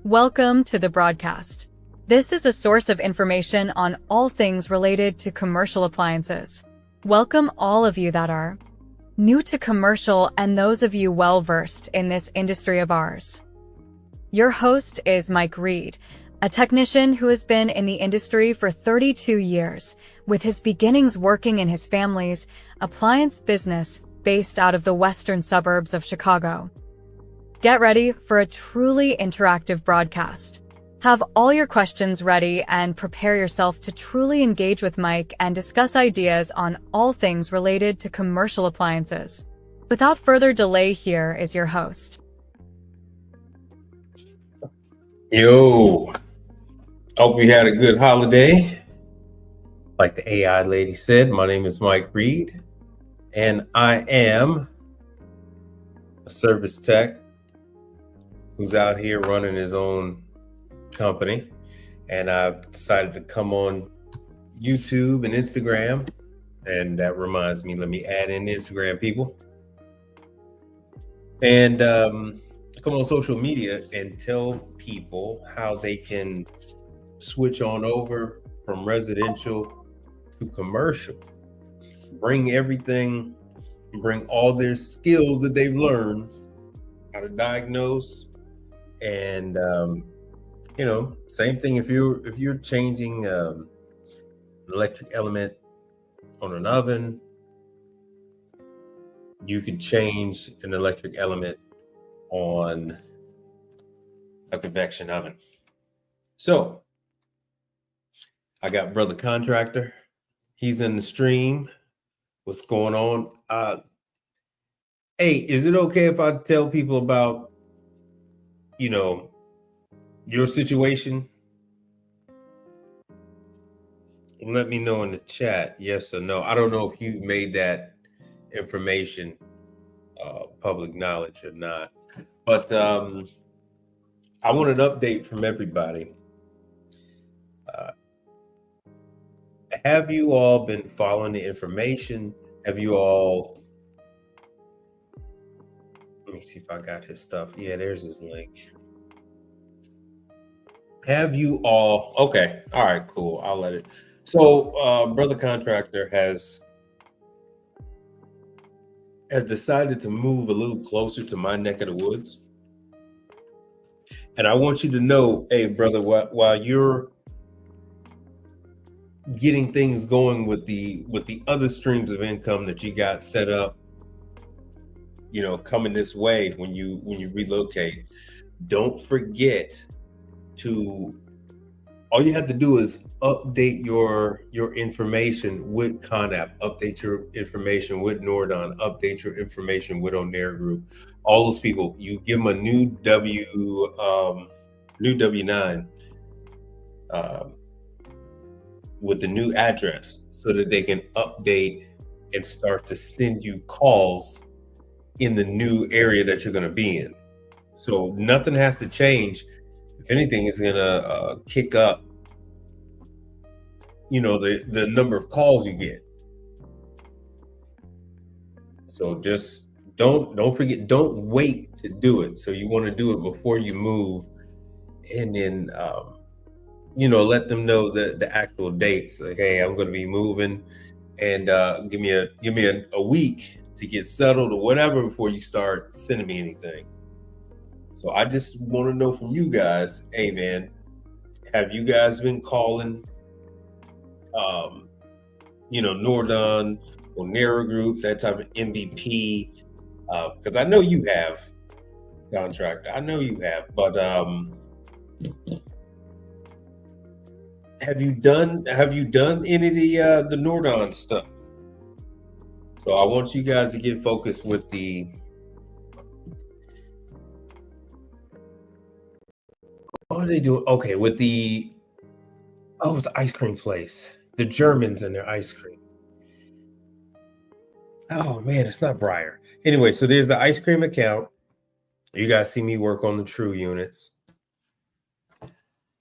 Welcome to the broadcast. This is a source of information on all things related to commercial appliances. Welcome all of you that are new to commercial and those of you well-versed in this industry of ours. Your host is Mike Reed, a technician who has been in the industry for 32 years, with his beginnings working in his family's appliance business based out of the western suburbs of Chicago. Get ready for a truly interactive broadcast. Have all your questions ready and prepare yourself to truly engage with Mike and discuss ideas on all things related to commercial appliances. Without further delay, here is your host. Yo, hope you had a good holiday. Like the AI lady said, my name is Mike Reed, and I am a service tech who's out here running his own company. And I've decided to come on YouTube and Instagram. And that reminds me, let me add in Instagram, people. And come on social media and tell people how they can switch on over from residential to commercial. Bring all their skills that they've learned, how to diagnose. And same thing if you're changing an electric element on an oven, you could change an electric element on a convection oven. So I got brother contractor. He's in the stream. What's going on? Hey, is it okay if I tell people about your situation? Let me know in the chat, yes or no. I don't know if you made that information public knowledge or not, but I want an update from everybody. Have you all been following the information? Have you all, let me see if I got his stuff. Yeah, there's his link. Have you all, okay, all right, cool, I'll let it. So brother contractor has decided to move a little closer to my neck of the woods. And I want you to know, hey brother, while you're getting things going with the other streams of income that you got set up, coming this way when you relocate, don't forget to, all you have to do is update your information with ConApp, update your information with Nordon, update your information with Onair Group. All those people, you give them a new W9 with the new address so that they can update and start to send you calls in the new area that you're going to be in. So nothing has to change. If anything, is going to kick up, the number of calls you get. So just don't forget, don't wait to do it. So you want to do it before you move, and then let them know the actual dates. Like, hey, I'm going to be moving, and give me a week to get settled or whatever before you start sending me anything. So I just want to know from you guys, hey man, have you guys been calling Nordon or Nera Group, that type of MVP? Because I know you have, contractor. I know you have, but have you done any of the Nordon stuff? So I want you guys to get focused with the what are they doing? Okay, with the it's the ice cream place. The Germans and their ice cream. Oh man, it's not Breyer. Anyway, so there's the ice cream account. You guys see me work on the True units.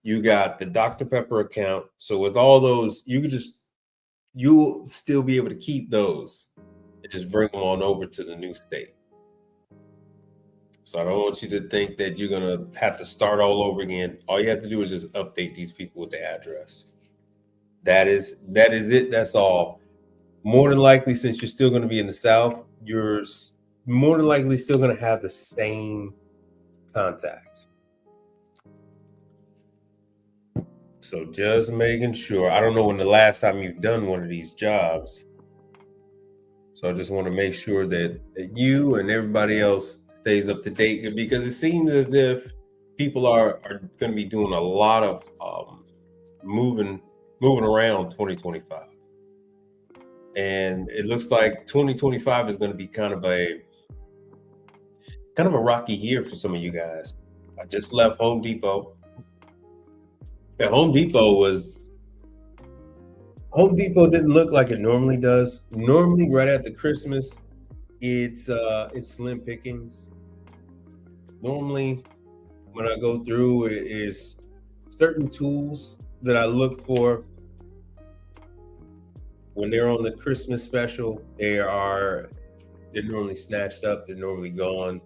You got the Dr. Pepper account. So with all those, you'll still be able to keep those and just bring them on over to the new state. So I don't want you to think that you're gonna have to start all over again. All you have to do is just update these people with the address. That is it. That's all. More than likely, since you're still going to be in the South, you're more than likely still going to have the same contact. So just making sure. I don't know when the last time you've done one of these jobs. So I just want to make sure that you and everybody else stays up to date, because it seems as if people are going to be doing a lot of moving around 2025. And it looks like 2025 is going to be kind of a rocky year for some of you guys. I just left Home Depot. And Home Depot didn't look like it normally does. Normally, right after Christmas, it's slim pickings. Normally, when I go through, it is certain tools that I look for. When they're on the Christmas special, they're normally snatched up. They're normally gone.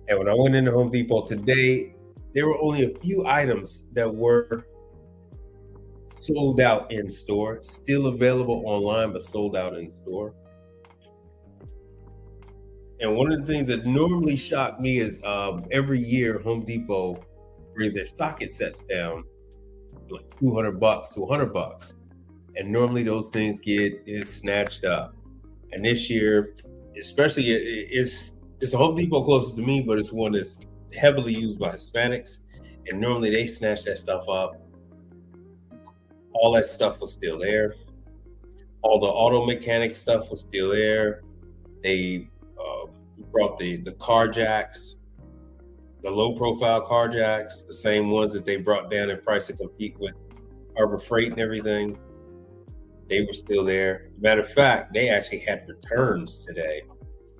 And when I went into Home Depot today, there were only a few items that were sold out in store, still available online, but sold out in store. And one of the things that normally shocked me is every year Home Depot brings their socket sets down like $200 to $100. And normally those things get snatched up. And this year, especially, it's a Home Depot closest to me, but it's one that's heavily used by Hispanics. And normally they snatch that stuff up. All that stuff was still there. All the auto mechanic stuff was still there. They brought the car jacks, the low profile car jacks, the same ones that they brought down in price to compete with Harbor Freight and everything. They were still there. Matter of fact, they actually had returns today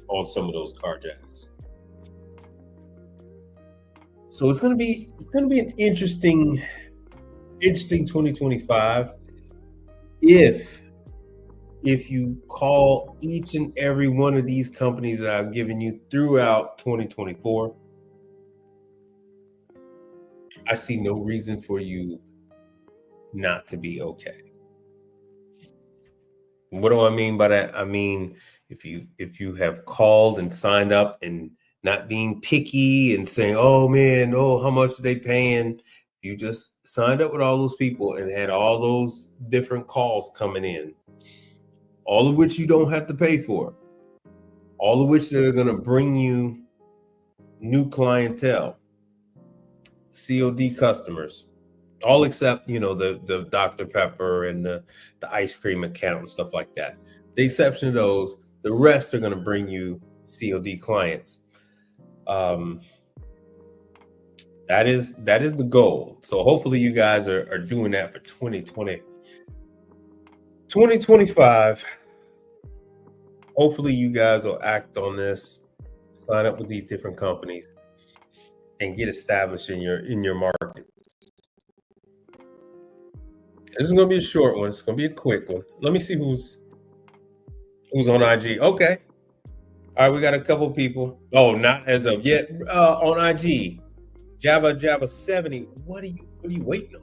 on some of those car jacks. So it's gonna be an interesting 2025 if you call each and every one of these companies that I've given you throughout 2024. I see no reason for you not to be okay. What do I mean by that? I mean, if you have called and signed up and not being picky and saying, oh man, oh, how much are they paying? You just signed up with all those people and had all those different calls coming in, all of which you don't have to pay for, all of which are going to bring you new clientele, COD customers, all except, the Dr. Pepper and the ice cream account and stuff like that. The exception of those, the rest are going to bring you COD clients. That is the goal. So hopefully you guys are doing that for 2020. 2025. Hopefully you guys will act on this, sign up with these different companies, and get established in your market. This is gonna be a short one. It's gonna be a quick one. Let me see who's on IG. Okay. All right, we got a couple people. Oh, not as of yet. On IG, Java 70. What are you waiting on?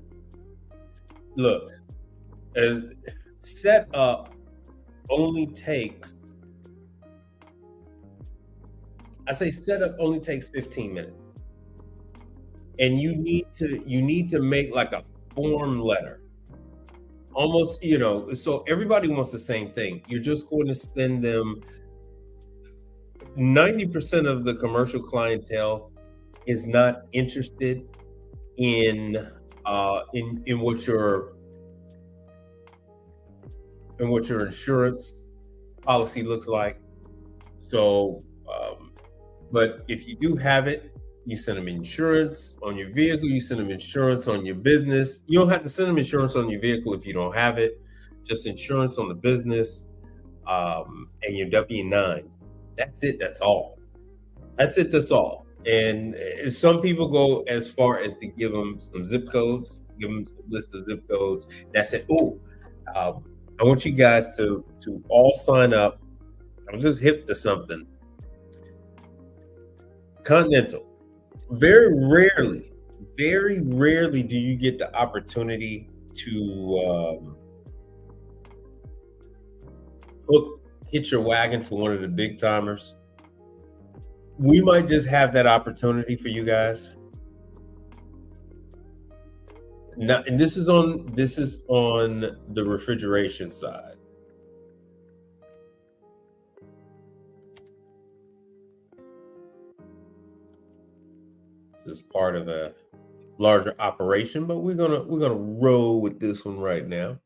Look, set up only takes. I say setup only takes 15 minutes, and you need to make like a form letter. Almost, so everybody wants the same thing. You're just going to send them. 90% of the commercial clientele is not interested in what your insurance policy looks like. So, but if you do have it, you send them insurance on your vehicle, you send them insurance on your business. You don't have to send them insurance on your vehicle if you don't have it, just insurance on the business, and your W-9. That's it. That's all. That's all. And some people go as far as to give them some zip codes, give them a list of zip codes. That's it. I want you guys to all sign up. I'm just hip to something. Continental. Very rarely do you get the opportunity to hit your wagon to one of the big timers. We might just have that opportunity for you guys. Now, and this is on the refrigeration side. This is part of a larger operation, but we're gonna roll with this one right now.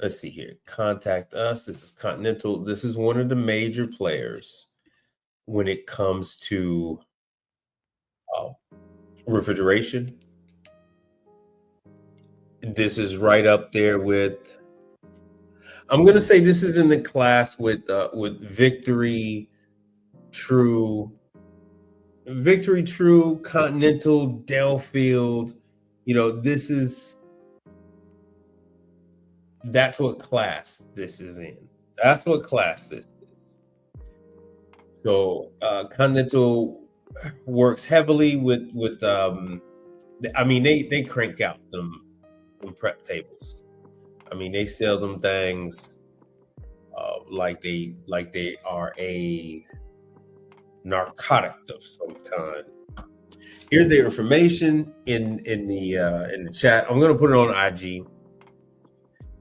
Let's see here. Contact us. This is Continental. This is one of the major players when it comes to refrigeration. This is right up there with, I'm going to say this is in the class with Victory, True, Continental, Delfield. You know, that's what class this is in. That's what class this is. So Continental works heavily with I mean, they crank out them prep tables. I mean, they sell them things like they are a narcotic of some kind. Here's the information in the chat. I'm gonna put it on IG.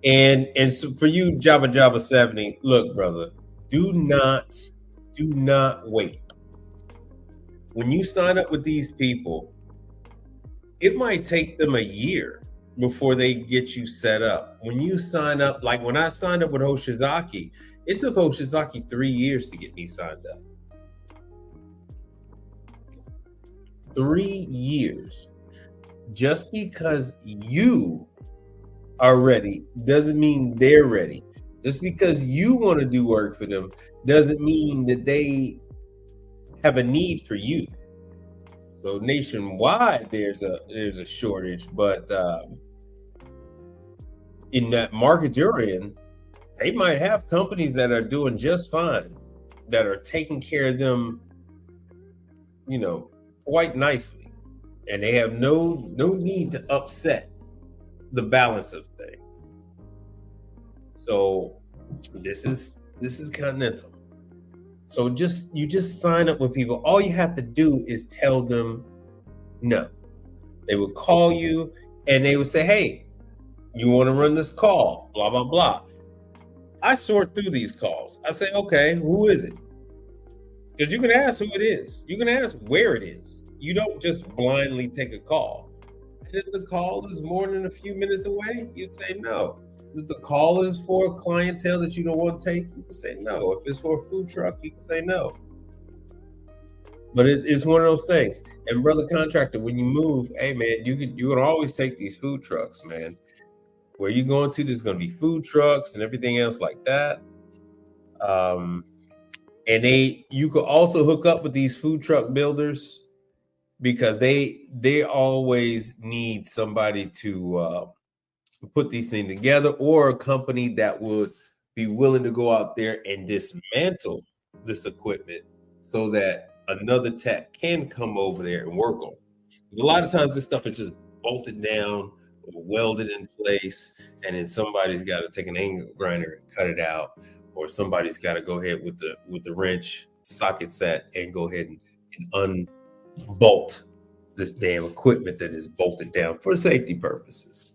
And so for you, Jabba 70, look, brother, do not wait. When you sign up with these people, it might take them a year before they get you set up. When you sign up, like when I signed up with Hoshizaki, it took Hoshizaki 3 years to get me signed up. 3 years. Just because you are ready doesn't mean they're ready. Just because you want to do work for them doesn't mean that they have a need for you. So nationwide, there's a shortage, but in that market you're in, they might have companies that are doing just fine, that are taking care of them, you know, quite nicely, and they have no need to upset the balance of things. So this is Continental. So you just sign up with people. All you have to do is tell them no. They would call you and they would say, hey, you want to run this call, blah, blah, blah. I sort through these calls. I say, okay, who is it? Because you can ask who it is. You can ask where it is. You don't just blindly take a call. And if the call is more than a few minutes away, you say no. If the call is for a clientele that you don't want to take, you can say no. If it's for a food truck, you can say no. But it's one of those things. And brother contractor, when you move, hey man, you can always take these food trucks, man. Where you going to, there's going to be food trucks and everything else like that. And you could also hook up with these food truck builders because they always need somebody to put these things together, or a company that would be willing to go out there and dismantle this equipment so that another tech can come over there and work on it. A lot of times this stuff is just bolted down or welded in place, and then somebody's got to take an angle grinder and cut it out, or somebody's got to go ahead with the wrench socket set and go ahead and unbolt this damn equipment that is bolted down for safety purposes.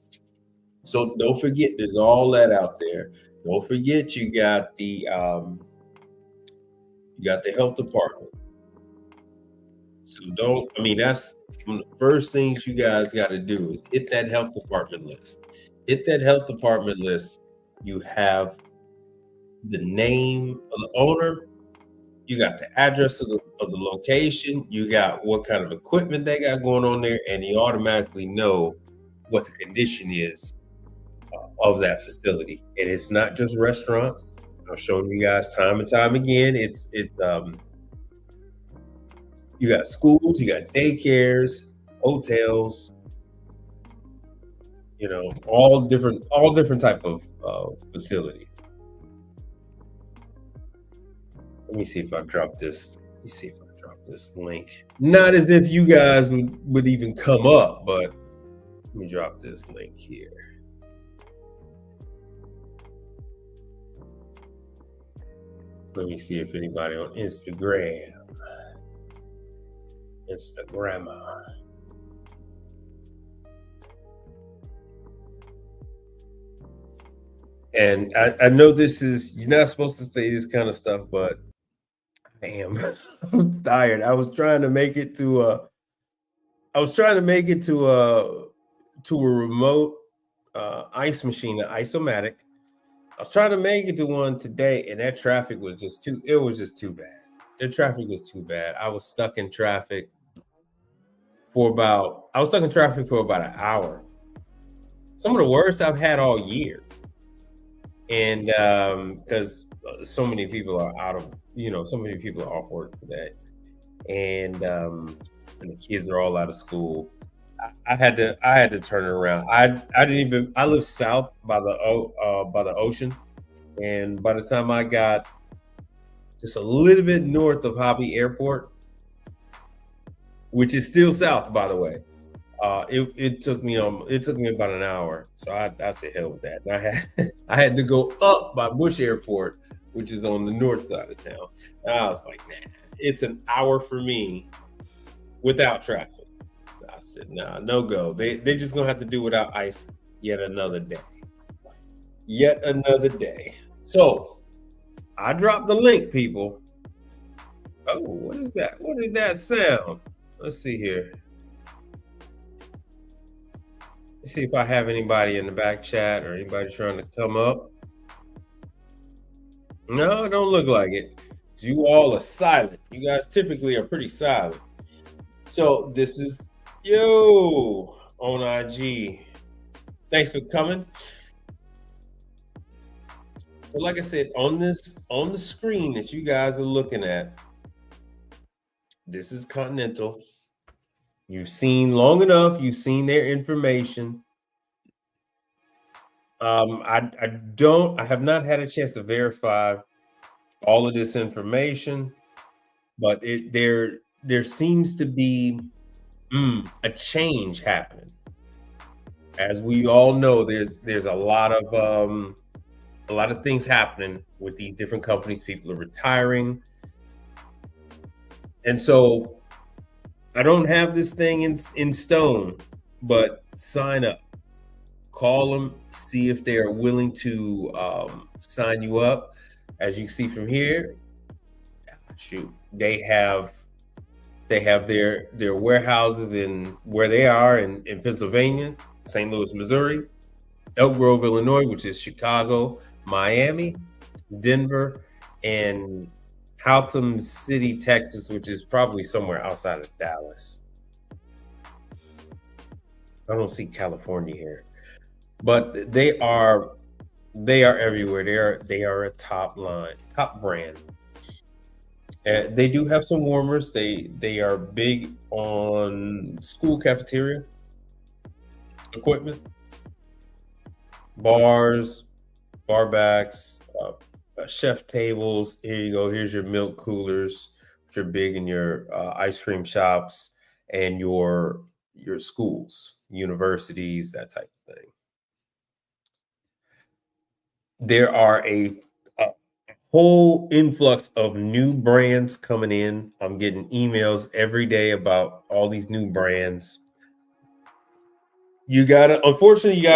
So don't forget, there's all that out there. Don't forget, you got the health department. So that's one of the first things you guys got to do is hit that health department list. Hit that health department list. You have the name of the owner. You got the address of the location. You got what kind of equipment they got going on there, and you automatically know what the condition is of that facility. And it's not just restaurants. I've shown you guys time and time again. It's you got schools, you got daycares, hotels, you know, all different type of facilities. Let me see if I drop this. this link. Not as if you guys would even come up, but let me drop this link here. Let me see if anybody on Instagram. And I know this is, you're not supposed to say this kind of stuff, but I am. I'm tired. I was trying to make it to a remote ice machine, an ice-o-matic. I was trying to make it to one today, and that traffic was just too bad. The traffic was too bad. I was stuck in traffic for about an hour. Some of the worst I've had all year. And because so many people are off work today, and the kids are all out of school. I had to turn it around. I live south by the ocean, and by the time I got just a little bit north of Hobby Airport, which is still south, by the way, it took me about an hour. So I said hell with that. And I had to go up by Bush Airport, which is on the north side of town. And I was like, nah, it's an hour for me without traffic. So I said, nah, no go. They're just gonna have to do without ice yet another day. So I dropped the link, people. Oh, what is that? What is that sound? Let's see here. Let's see if I have anybody in the back chat or anybody trying to come up. No, it don't look like it. You all are silent. You guys typically are pretty silent. So this is yo on IG. Thanks for coming. So like I said, on the screen that you guys are looking at, this is Continental. You've seen long enough. You've seen their information. I have not had a chance to verify all of this information, but there seems to be a change happening. As we all know, there's a lot of things happening with these different companies. People are retiring, and so I don't have this thing in stone, but sign up, call them, see if they are willing to sign you up. As you see from here, they have their warehouses in where they are in Pennsylvania, St. Louis, Missouri, Elk Grove, Illinois, which is Chicago, Miami, Denver, and Haltom City, Texas, which is probably somewhere outside of Dallas. I don't see California here, but they are everywhere. They are a top brand. They do have some warmers. They are big on school cafeteria equipment, bars, bar backs, chef tables. Here you go. Here's your milk coolers, which are big in your ice cream shops and your schools, universities, that type of thing. There are a whole influx of new brands coming in. I'm getting emails every day about all these new brands. Unfortunately,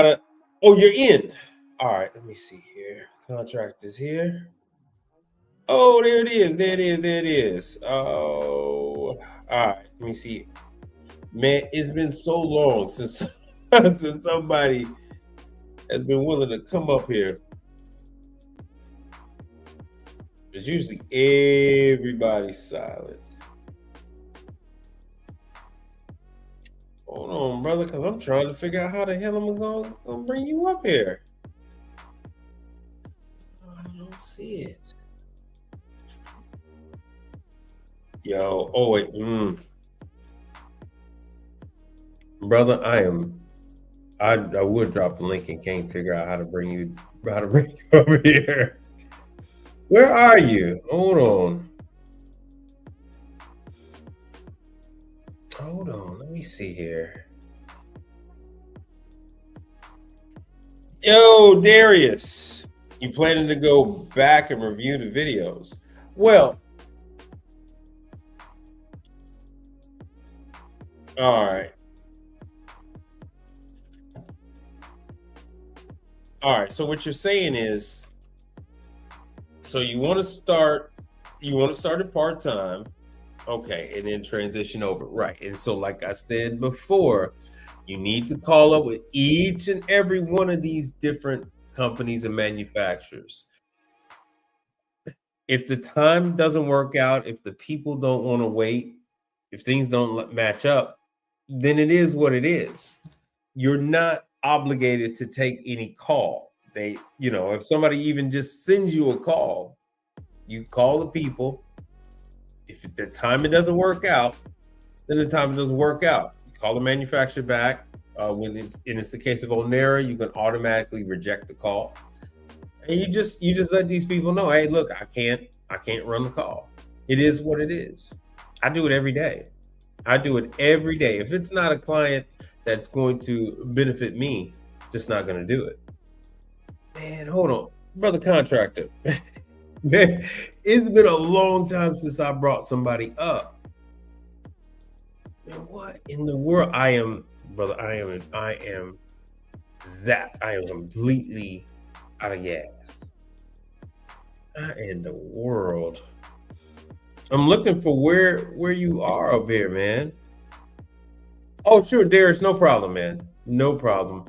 oh, you're in. All right, let me see here. Contract is here. Oh, there it is. Oh, all right, let me see. Man, it's been so long since somebody has been willing to come up here. Because usually everybody's silent. Hold on, brother, because I'm trying to figure out how the hell I'm gonna bring you up here. I don't see it. Yo, oh wait, brother, I would drop the link and can't figure out how to bring you over here. Where are you? Hold on. Hold on, let me see here. Yo, Darius, you planning to go back and review the videos? Well, all right. All right. So what you're saying is, so you want to start it part-time, okay, and then transition over. Right. And so, like I said before, you need to call up with each and every one of these different companies and manufacturers. If the time doesn't work out, if the people don't want to wait, if things don't match up, then it is what it is. You're not obligated to take any call. If somebody even just sends you a call, you call the people. If the time it doesn't work out, then the time it doesn't work out. You call the manufacturer back. When it's the case of Onera, you can automatically reject the call. And you just let these people know, hey, look, I can't run the call. It is what it is. I do it every day. If it's not a client that's going to benefit me, just not going to do it. Man, hold on, brother contractor. Man, it's been a long time since I brought somebody up. Man, what in the world? I am completely out of gas. What in the world? I'm looking for where you are up here, man. Oh, sure, Darius, no problem, man. No problem.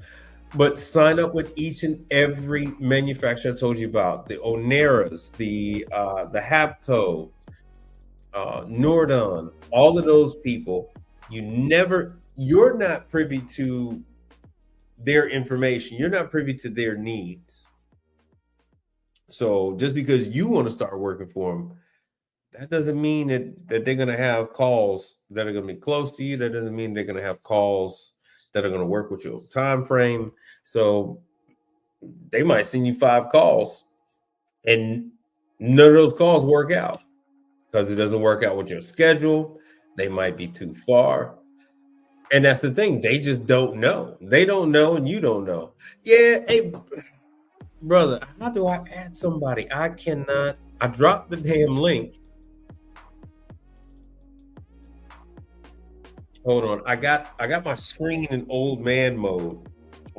But sign up with each and every manufacturer I told you about. The Oneras, the Hapco, Nordon, all of those people. You're not privy to their information. You're not privy to their needs. So just because you want to start working for them, that doesn't mean that they're going to have calls that are going to be close to you. That doesn't mean they're going to have calls that are going to work with your time frame. So they might send you 5 calls and none of those calls work out because it doesn't work out with your schedule. They might be too far. And that's the thing. They just don't know. They don't know and you don't know. Yeah. Hey, brother, how do I add somebody? I cannot. I dropped the damn link. Hold on. I got my screen in old man mode.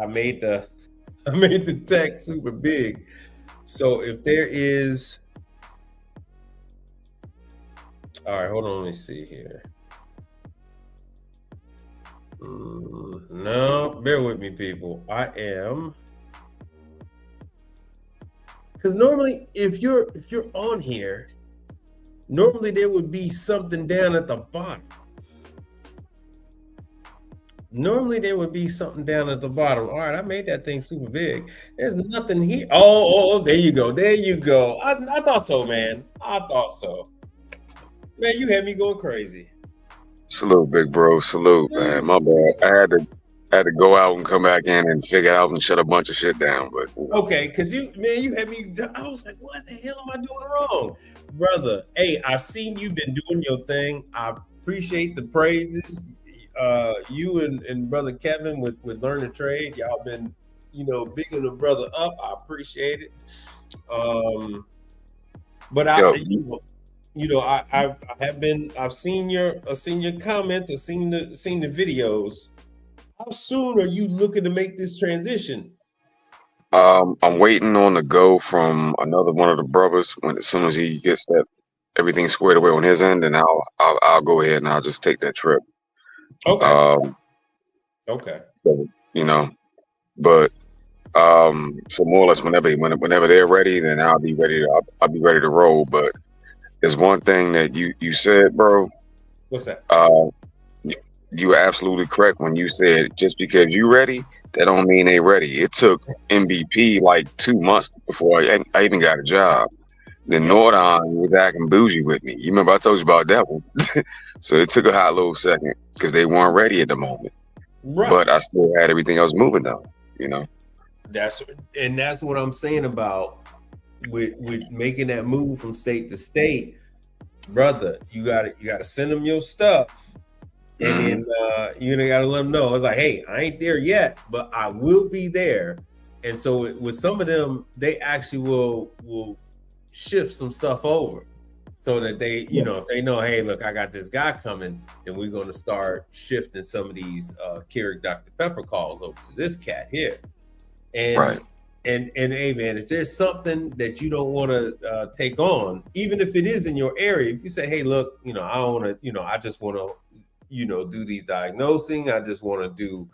I made the text super big. So if there is, all right, hold on, let me see here. No, bear with me, people. I am, because normally if you're on here, normally there would be something down at the bottom. Normally there would be something down at the bottom. All right, I made that thing super big. There's nothing here. Oh, there you go. There you go. I thought so, man. I thought so. Man, you had me going crazy. Salute, big bro. Salute, man. My bad. I had to go out and come back in and figure out and shut a bunch of shit down. But okay, because you had me. I was like, what the hell am I doing wrong, brother? Hey, I've seen you been doing your thing. I appreciate the praises. You and brother Kevin with Learn to Trade, y'all been bigging the brother up. I appreciate it. But I've seen your comments. I've seen the videos. How soon are you looking to make this transition? I'm waiting on the go from another one of the brothers. As soon as he gets that everything squared away on his end, and I'll go ahead and I'll just take that trip. Okay. Okay. But so more or less whenever they're ready, then I'll be ready to roll. But there's one thing that you said, bro. What's that? You were absolutely correct when you said just because you ready, that don't mean they ready. It took MVP like 2 months before I even got a job. Then Nordon was acting bougie with me. You remember I told you about that one? So it took a hot little second because they weren't ready at the moment. Right. But I still had everything else moving though, That's what I'm saying about with making that move from state to state, brother. You gotta send them your stuff. And then got to let them know. It's like, hey, I ain't there yet, but I will be there. And so with some of them, they actually will shift some stuff over so that they, if they know, hey, look, I got this guy coming, then we're going to start shifting some of these Keurig Dr. Pepper calls over to this cat here. And and hey, man, if there's something that you don't want to take on, even if it is in your area, if you say, hey, look, I don't want to, I just want to, do these diagnosing. I just want to do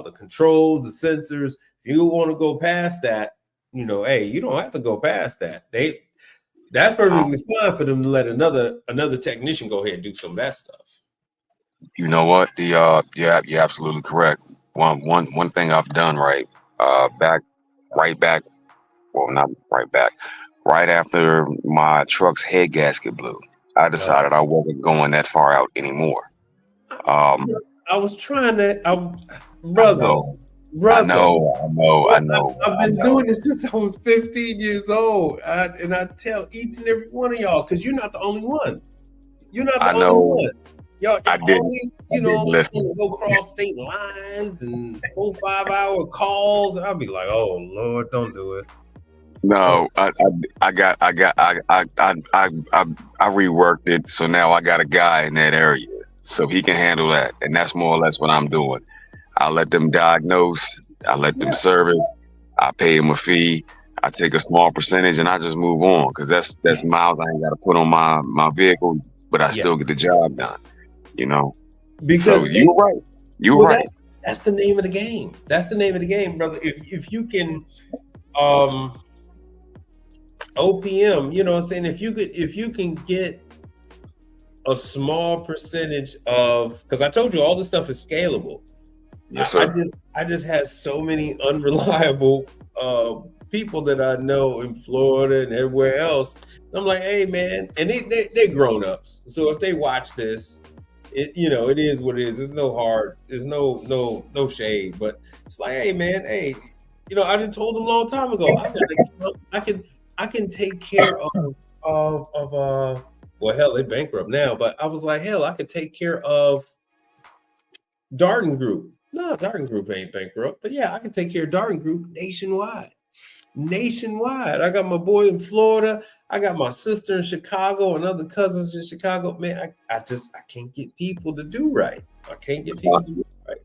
the controls, the sensors. If you want to go past that, hey, you don't have to go past that. That's perfectly fine for them to let another technician go ahead and do some of that stuff. You know what? You're absolutely correct. One thing I've done right after my truck's head gasket blew, I decided I wasn't going that far out anymore. I was trying to, brother. I know. I've been doing this since I was 15 years old, and I tell each and every one of y'all, because you're not the only one. You're not the only one. Y'all, I didn't go cross state lines and 4-5 hour calls. I'll be like, oh Lord, don't do it. No, I reworked it, so now I got a guy in that area, so he can handle that, and that's more or less what I'm doing. I let them diagnose, I let them service, I pay them a fee, I take a small percentage, and I just move on, because that's miles I ain't got to put on my vehicle, but I still get the job done, Because so you're right. You're right. That's the name of the game. That's the name of the game, brother. If you can, OPM, you know what I'm saying? If you can get a small percentage of, because I told you all this stuff is scalable. Yes, sir. I just had so many unreliable people that I know in Florida and everywhere else. I'm like, hey man, and they're grown ups. So if they watch this, it is what it is. There's no shade, but it's like, hey man, hey, I done told them a long time ago. I can take care of well, hell, they're bankrupt now, but I was like, hell, I could take care of Darden Group. No, Darden Group ain't bankrupt, but yeah, I can take care of Darden Group nationwide. I got my boy in Florida. I got my sister in Chicago and other cousins in Chicago. Man, I can't get people to do right. I can't get people to do right.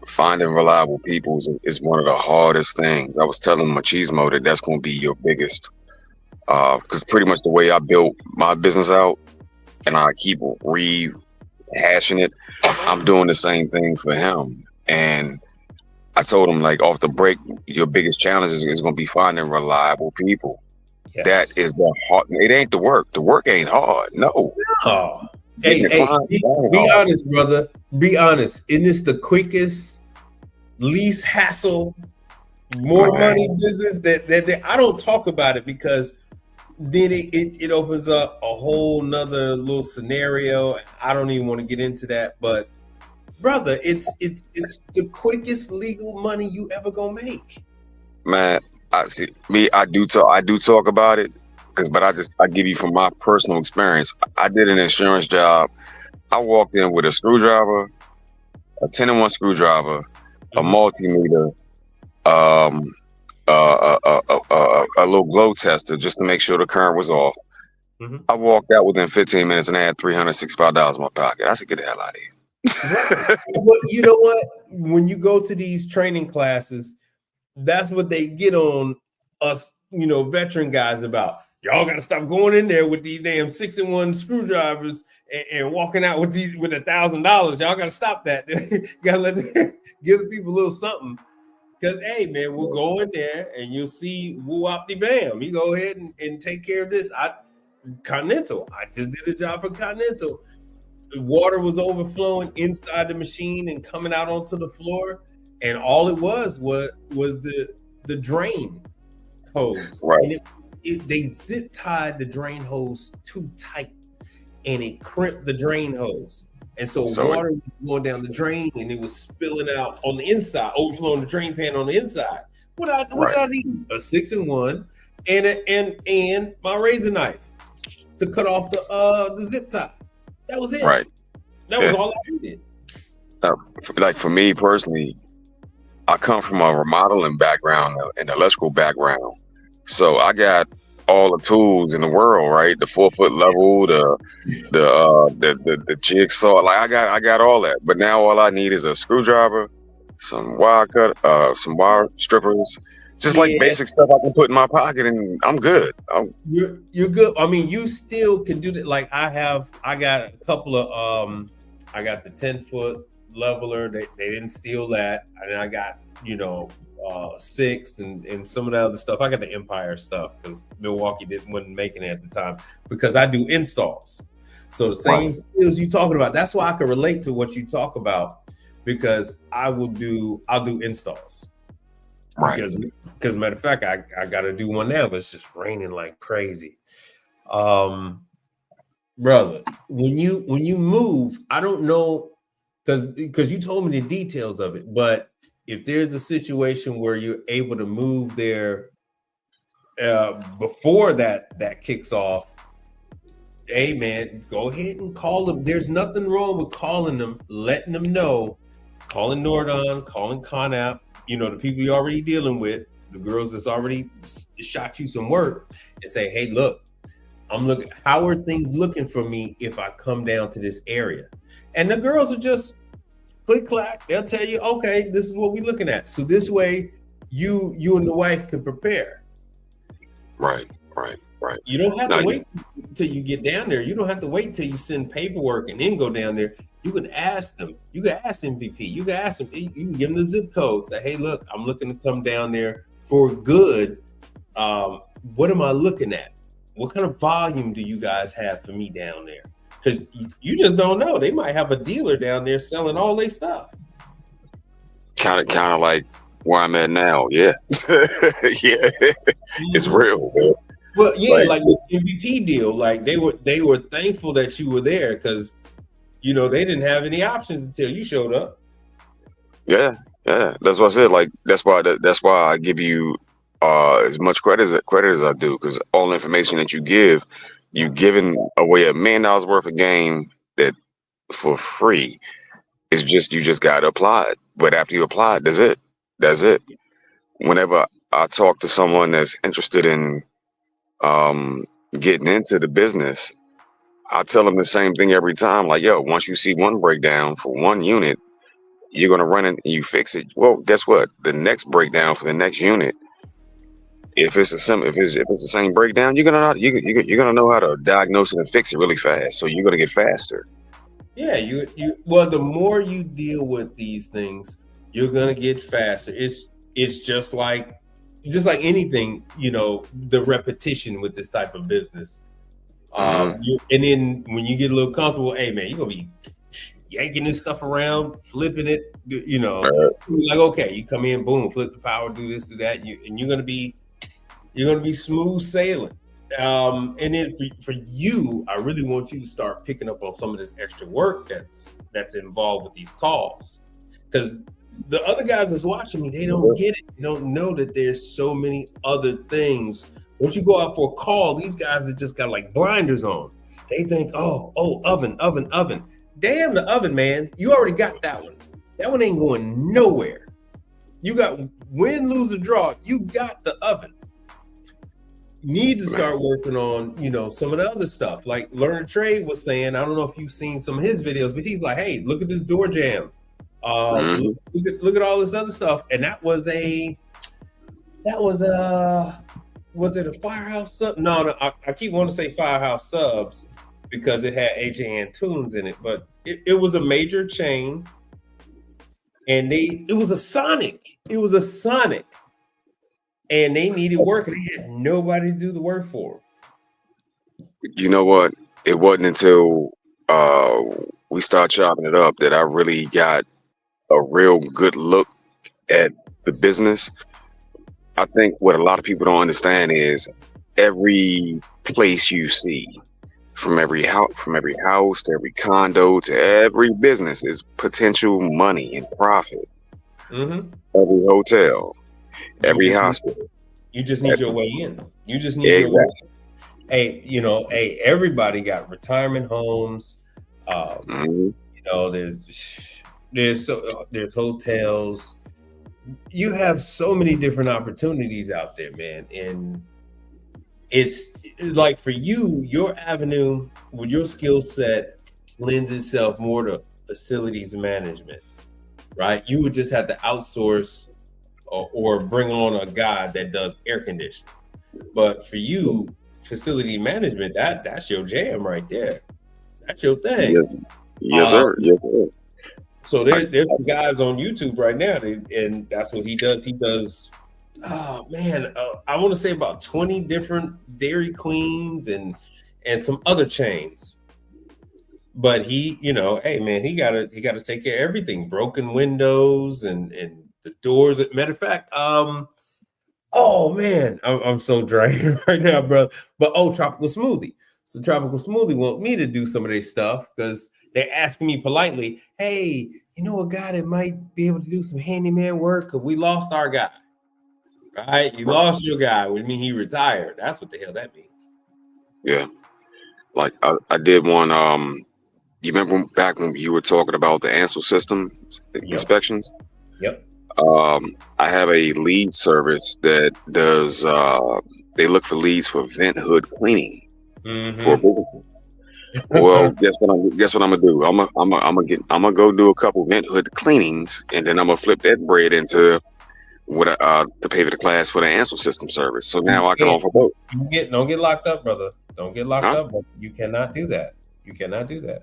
Finding reliable people is one of the hardest things. I was telling Machismo that's going to be your biggest, because pretty much the way I built my business out, and I keep rehashing it, I'm doing the same thing for him. And I told him, like, off the break, your biggest challenge is going to be finding reliable people. Yes. That is the hard. It ain't the work. The work ain't hard. No. Hey, be honest, brother. Be honest. Isn't this the quickest, least hassle, more money business that I don't talk about it, because then it opens up a whole nother little scenario. I don't even want to get into that, but brother, it's the quickest legal money you ever gonna make. Man, I do talk about it, but I give you from my personal experience. I did an insurance job. I walked in with a screwdriver, a 10-in-1 screwdriver, a multimeter, a little glow tester just to make sure the current was off. Mm-hmm. I walked out within 15 minutes and I had $365 in my pocket. I said, get the hell out of here. Well, you know what? When you go to these training classes, that's what they get on us, veteran guys about. Y'all got to stop going in there with these damn 6-in-1 screwdrivers and walking out with $1,000. Y'all got to stop that. You got to give the people a little something. Because, hey, man, we'll go in there and you'll see woo-op-de-bam. You go ahead and take care of this. Continental. I just did a job for Continental. The water was overflowing inside the machine and coming out onto the floor. And all it was the drain hose. Right. And they zip tied the drain hose too tight and it crimped the drain hose. And so water was going down the drain and it was spilling out on the inside, overflowing the drain pan on the inside. What did I need? A 6-in-1 and my razor knife to cut off the zip tie. That was it. Right. That was all I needed. Like for me personally, I come from a remodeling background and electrical background, so I got all the tools in the world, right? The 4 foot level, the jigsaw. Like I got all that. But now all I need is a screwdriver, some wire cut, some wire strippers, just like Yeah, basic stuff I can put in my pocket, and I'm good. you're good. I mean, you still can do that. Like I got a couple of I got the 10-foot leveler. They didn't steal that, and then I got 6 and some of the other stuff. I got the Empire stuff because Milwaukee wasn't making it at the time because I do installs. So the same Right. skills you talking about. That's why I can relate to what you talk about because I'll do installs. Right. Because matter of fact, I got to do one now, but it's just raining like crazy. Brother, when you move, I don't know because you told me the details of it, but if there's a situation where you're able to move there before that kicks off, hey man, go ahead and call them. There's nothing wrong with calling them, letting them know, calling Nordon, calling Conap, the people you're already dealing with, the girls that's already shot you some work, and say, hey, look, I'm looking, how are things looking for me if I come down to this area? And the girls are just click clack, they'll tell you, okay, this is what we're looking at. So this way you and the wife can prepare. Right. You don't have to wait till you get down there. You don't have to wait till you send paperwork and then go down there. You can ask them. You can ask MVP. You can ask them. You can give them the zip code. Say, hey, look, I'm looking to come down there for good. What am I looking at? What kind of volume do you guys have for me down there? Because you just don't know. They might have a dealer down there selling all their stuff. Kind of like where I'm at now. Yeah. Yeah. It's real, man. Well, yeah, like the MVP deal, like they were thankful that you were there because they didn't have any options until you showed up. Yeah. That's what I said. Like that's why I give you as much credit as I do, because all the information that you giving away $1 million worth of game that for free. It's just you just got to apply it. But after you apply it, that's it. Whenever I talk to someone that's interested in getting into the business, I tell them the same thing every time. Like, yo, once you see one breakdown for one unit, you're gonna run it and you fix it. Well, guess what? The next breakdown for the next unit, if it's the same breakdown, you're gonna know how to diagnose it and fix it really fast. So you're gonna get faster. Yeah, well, the more you deal with these things, you're gonna get faster. It's just like anything, the repetition with this type of business. And then when you get a little comfortable, hey man, you're gonna be yanking this stuff around, flipping it, like, okay, you come in, boom, flip the power, do this, do that, and you're gonna be smooth sailing. And then for you, I really want you to start picking up on some of this extra work that's involved with these calls, because the other guys that's watching me, they don't get it. They don't know that there's so many other things. Once you go out for a call, these guys that just got like blinders on. They think, oh, oven. Damn the oven, man. You already got that one. That one ain't going nowhere. You got win, lose, or draw. You got the oven. You need to start working on, some of the other stuff. Like Learn Trade was saying, I don't know if you've seen some of his videos, but he's like, hey, look at this door jam. Look at all this other stuff. And was it a Firehouse sub? No, I keep wanting to say Firehouse Subs because it had AJ Tunes in it, but it was a major chain, and it was a Sonic, and they needed work, and they had nobody to do the work for them. You know what? It wasn't until we started chopping it up that I really got a real good look at the business. I think what a lot of people don't understand is every place you see, from every house to every condo to every business, is potential money and profit. Mm-hmm. Every hotel, every hospital. You just need your way in. You just need your way in. Hey, everybody got retirement homes. There's There's hotels. You have so many different opportunities out there, man. And it's like for you, your avenue with your skill set lends itself more to facilities management, right? You would just have to outsource or bring on a guy that does air conditioning. But for you, facility management, that's your jam right there. That's your thing. Yes, sir. Yes, sir. So there's some guys on YouTube right now, and that's what he does. He does, oh man, I want to say about 20 different Dairy Queens and some other chains. But he, hey man, he gotta take care of everything, broken windows and the doors. Matter of fact, oh man, I'm so drained right now, bro. But Tropical Smoothie. So Tropical Smoothie want me to do some of their stuff because they're asking me politely, hey, you know a guy that might be able to do some handyman work? Because we lost our guy. Right? You lost your guy, which means he retired. That's what the hell that means. Yeah. Like I did one, you remember back when you were talking about the Ansel system inspections? Yep. I have a lead service that does they look for leads for vent hood cleaning for businesses. Well, guess what I'm gonna do? I'm gonna go do a couple vent hood cleanings, and then I'm gonna flip that bread into what to pay for the class for the Ansel system service. So now I can offer both. Don't get locked up, brother. Don't get locked up. You cannot do that. You cannot do that.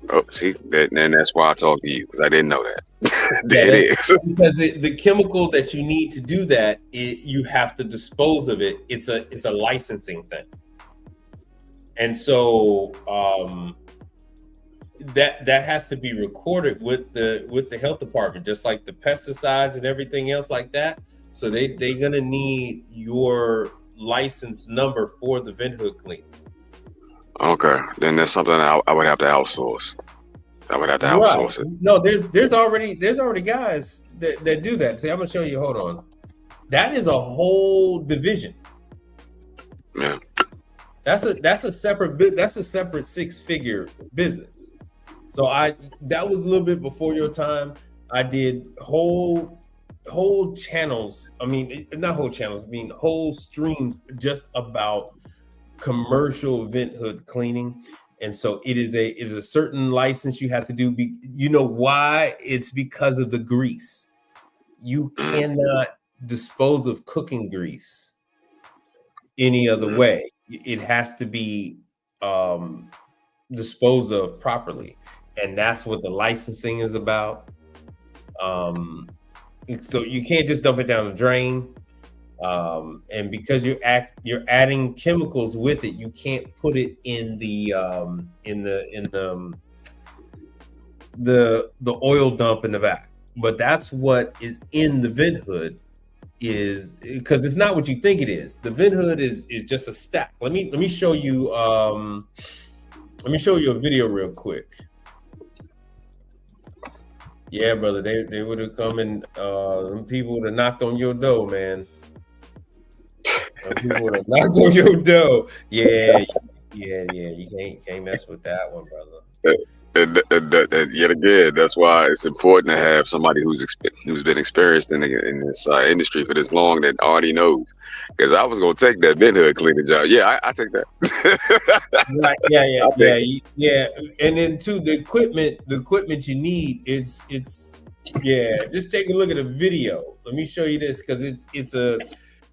Oh, see, and that's why I talked to you, because I didn't know that. There it is. Because the chemical that you need to do that, you have to dispose of it. It's a licensing thing, and so that has to be recorded with the health department, just like the pesticides and everything else like that. So they're gonna need your license number for the vent hood cleaning. Okay, then that's something I would have to outsource. I would have to outsource it. No, there's already guys that do that. See, I'm gonna show you. Hold on. That is a whole division. Yeah. That's a separate 6-figure business. So that was a little bit before your time. I did whole channels. I mean, not whole channels. I mean, whole streams just about commercial vent hood cleaning. And so it is a certain license you have to do. You know why? It's because of the grease. You cannot dispose of cooking grease any other way. It has to be disposed of properly, and that's what the licensing is about. So you can't just dump it down the drain. And because you're adding chemicals with it, you can't put it in the oil dump in the back. But that's what is in the vent hood, is because it's not what you think it is. The vent hood is just a stack. Let me show you a video real quick. Yeah, brother, they would have come and people would have knocked on your door, man. People would have knocked on your door. Yeah. You can't mess with that one, brother. Yet again, that's why it's important to have somebody who's been experienced in this industry for this long that already knows. Because I was gonna take that vent hood cleaning job. Yeah, I take that. Right. Yeah. And then too, the equipment you need it's just take a look at a video. Let me show you this, because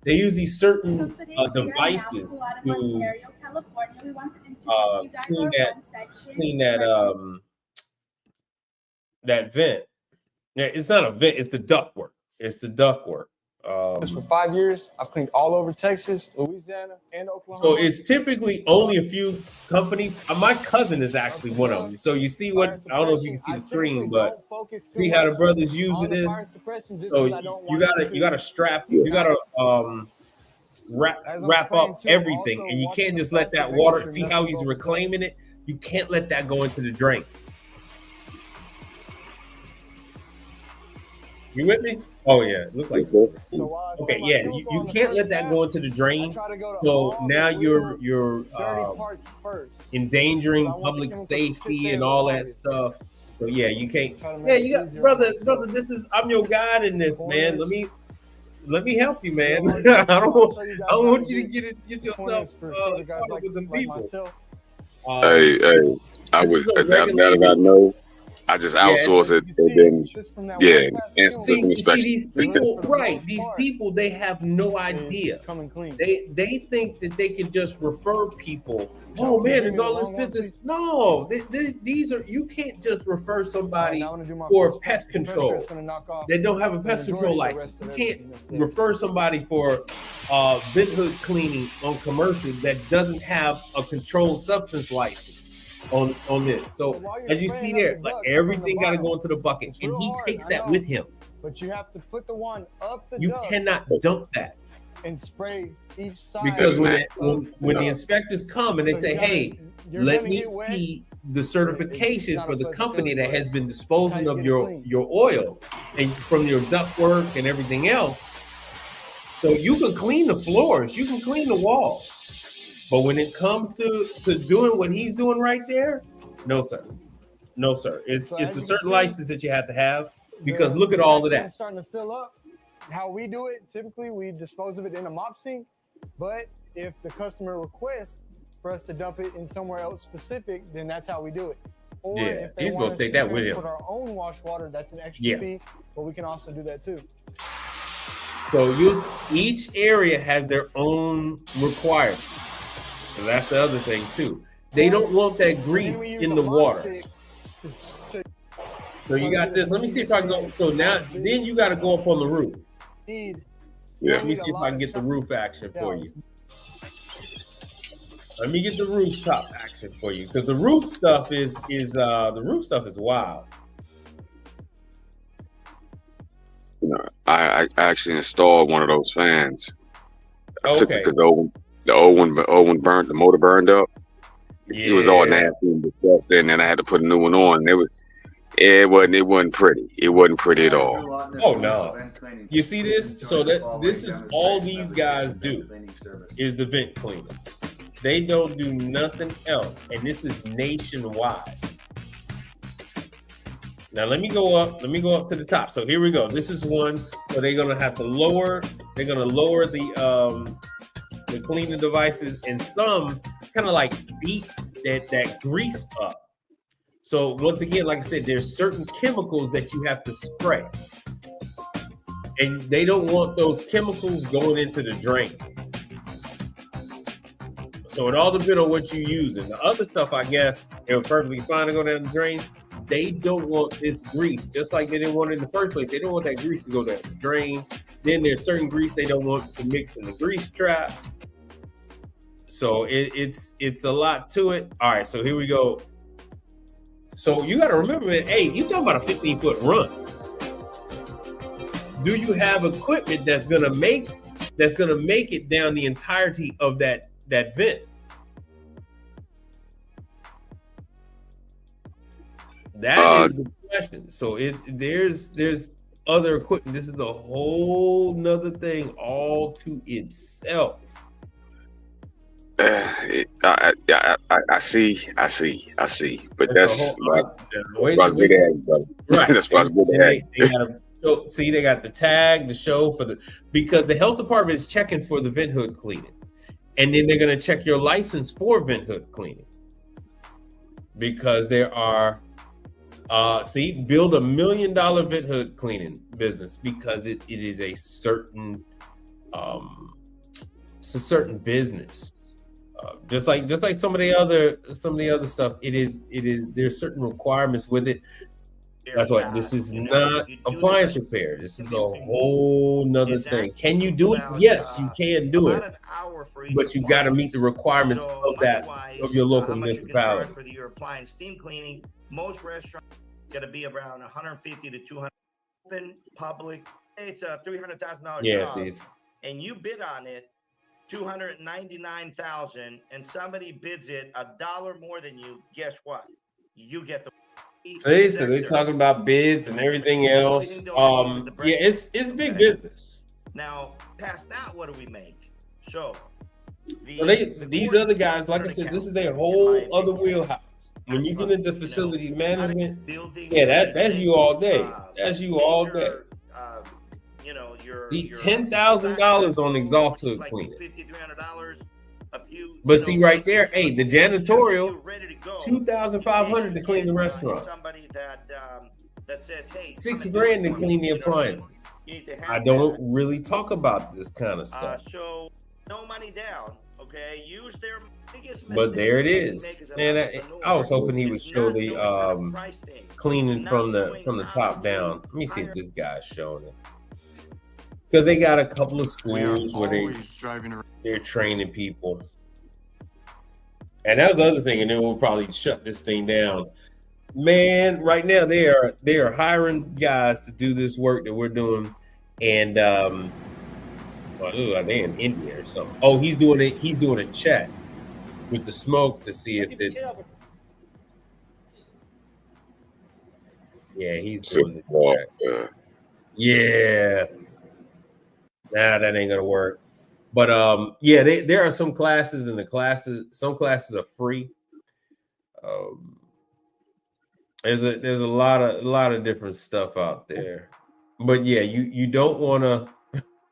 they use these certain devices to clean that vent. Yeah, it's not a vent, it's the ductwork. For 5 years, I've cleaned all over Texas, Louisiana, and Oklahoma. So it's typically only a few companies. My cousin is actually one of them. So you see what, I don't know if you can see the screen, but see how the brother's using this. So you gotta wrap up everything, and you can't just let that water. See how he's reclaiming it? You can't let that go into the drain. You with me? Oh yeah, it looks like so. Okay, yeah, you can't let that go into the drain. So now you're endangering public safety and all that stuff. So yeah, you can't. Try to Yeah, make you it got easier brother. on myself. Brother, I'm your guide in this, man. Corners. Let me help you, man. Real hard I to don't I'll want show you guys I don't how want to you to get yourself corners for shorter guys caught up with them like people. myself. Hey, I This would is a now that I regulated. know, I just Yeah, outsource it You and see, then just from that yeah, one pass instant film, system see inspection. these really, people, for the right? most These part, people, they have no is idea. coming clean. They think that they can just refer people. Joe, Oh can you man, give there's me the all this long one, business. please? No, these are, you can't just refer All right, somebody now I'm gonna do my for first pest compressor. control. It's gonna knock off They don't have a the pest control majority of the license. rest You of can't everything that's there. refer somebody for vent hood cleaning on commercial that doesn't have a controlled substance license on this. So So while you're as you see spraying up there, the like duct, from the everything got to bottom, go into the bucket, it's and real he hard, takes I that know, with him. but you have to put the one up the You duct cannot dump that. and spray each side. Because Exactly. when the inspectors come and they So say, "Hey, you're let gonna me get wet. see the certification not for a the pleasant company feeling, that but has been that's how disposing you of get it clean. your oil and from your duct work and everything else." So you can clean the floors, you can clean the walls, but when it comes to doing what he's doing right there, no sir, no sir. So It's as a you can certain see, license that you have to have because the look at all of attachment is that. starting to fill up. How we do it, typically we dispose of it in a mop sink, but if the customer requests for us to dump it in somewhere else specific, then that's how we do it. Or Yeah, if they he's want gonna us take to that with him. transport our own wash water, that's an extra Yeah. fee, but we can also do that too. So each area has their own requirements. And that's the other thing too. They don't want that And then grease we use in a the mop water. stick to So you got this. Let me see if I can go. So now, then you got to go up on the roof. need. Yeah. Let me see if I can get the roof action for you. Let me get the rooftop action for you because the roof stuff is wild. You know, I actually installed one of those fans. I took it Okay. because the old one burned, the motor burned up. It was all Yeah. nasty and disgusting, and then I had to put a new one on. And it wasn't pretty. It wasn't pretty at all. Oh no. You see this? So this is all these guys do is the vent cleaning. They don't do nothing else, and this is nationwide. Now let me go up to the top. So here we go. This is one where they're gonna have to lower. They're gonna lower the cleaning devices, and some kind of like beat that grease up. So once again, like I said, there's certain chemicals that you have to spray, and they don't want those chemicals going into the drain. So it all depends on what you're using. The other stuff, I guess, they're perfectly fine to go down the drain. They don't want this grease, just like they didn't want it in the first place. They don't want that grease to go down the drain. Then there's certain grease they don't want to mix in the grease trap. So it's a lot to it. All right, so here we go. So you got to remember, man, hey, you're talking about a 15-foot run. Do you have equipment that's gonna make it down the entirety of that vent? That is the question. So there's other equipment. This is a whole nother thing all to itself. I see. But that's why it's good to have you, brother. Right. That's why it's good to have you. They got the tag to show because the health department is checking for the vent hood cleaning, and then they're going to check your license for vent hood cleaning because there are build $1 million vent hood cleaning business because it is a certain business. Just like some of the other stuff, it is there's certain requirements with it. That's why this is not appliance repair. This is a whole nother thing. Can you do it? Yes, you can do it, but you got to meet the requirements of your local municipality. For your appliance steam cleaning, most restaurants got to be around 150 to 200. Open public, it's a $300,000 Yeah, job, see, and you bid on it $299,000, and somebody bids it $1 more than you. Guess what? You get the. See, so they're talking about bids and everything else. It's big business. Now, past that, what do we make? So, So these other guys, like I said, this is their whole other wheelhouse. When you get into facility management, yeah, that's you all day. That's you all day. See, $10,000 on exhaust hood cleaning. But see right there, hey, the janitorial, $2,500 to clean the restaurant. Somebody that says, hey, $6,000 to clean the appliances. I don't really talk about this kind of stuff. So no money down. Okay, use their biggest mistake. But there it is. And I was hoping he would show the cleaning from the top down. Let me see if this guy's showing it. Because they got a couple of schools where they're training people. And that was the other thing, and then we'll probably shut this thing down. Man, right now they are hiring guys to do this work that we're doing. And well, they in India or something. Oh, he's doing a check with the smoke to see if it. Yeah, he's doing the check. Yeah. Nah, that ain't gonna work. But yeah, there are some classes, and some classes are free. There's a lot of different stuff out there. But yeah, you don't want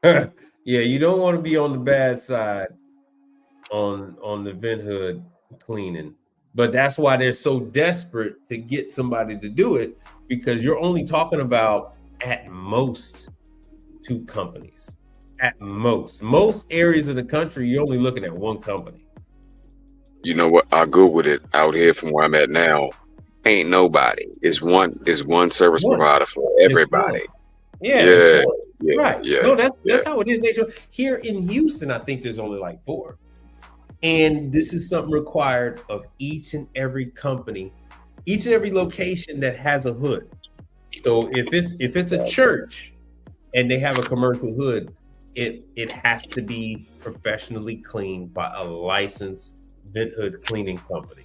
to you don't want to be on the bad side on the vent hood cleaning. But that's why they're so desperate to get somebody to do it, because you're only talking about at most 2 companies. At most areas of the country, you're only looking at 1 company. You know what? I Googled it out here from where I'm at now. Ain't nobody. It's one service provider for everybody. Yeah. Right. Yeah. No, that's how it is. Here in Houston, I think there's only like 4. And this is something required of each and every company, each and every location that has a hood. So if it's a church and they have a commercial hood, it has to be professionally cleaned by a licensed vent hood cleaning company.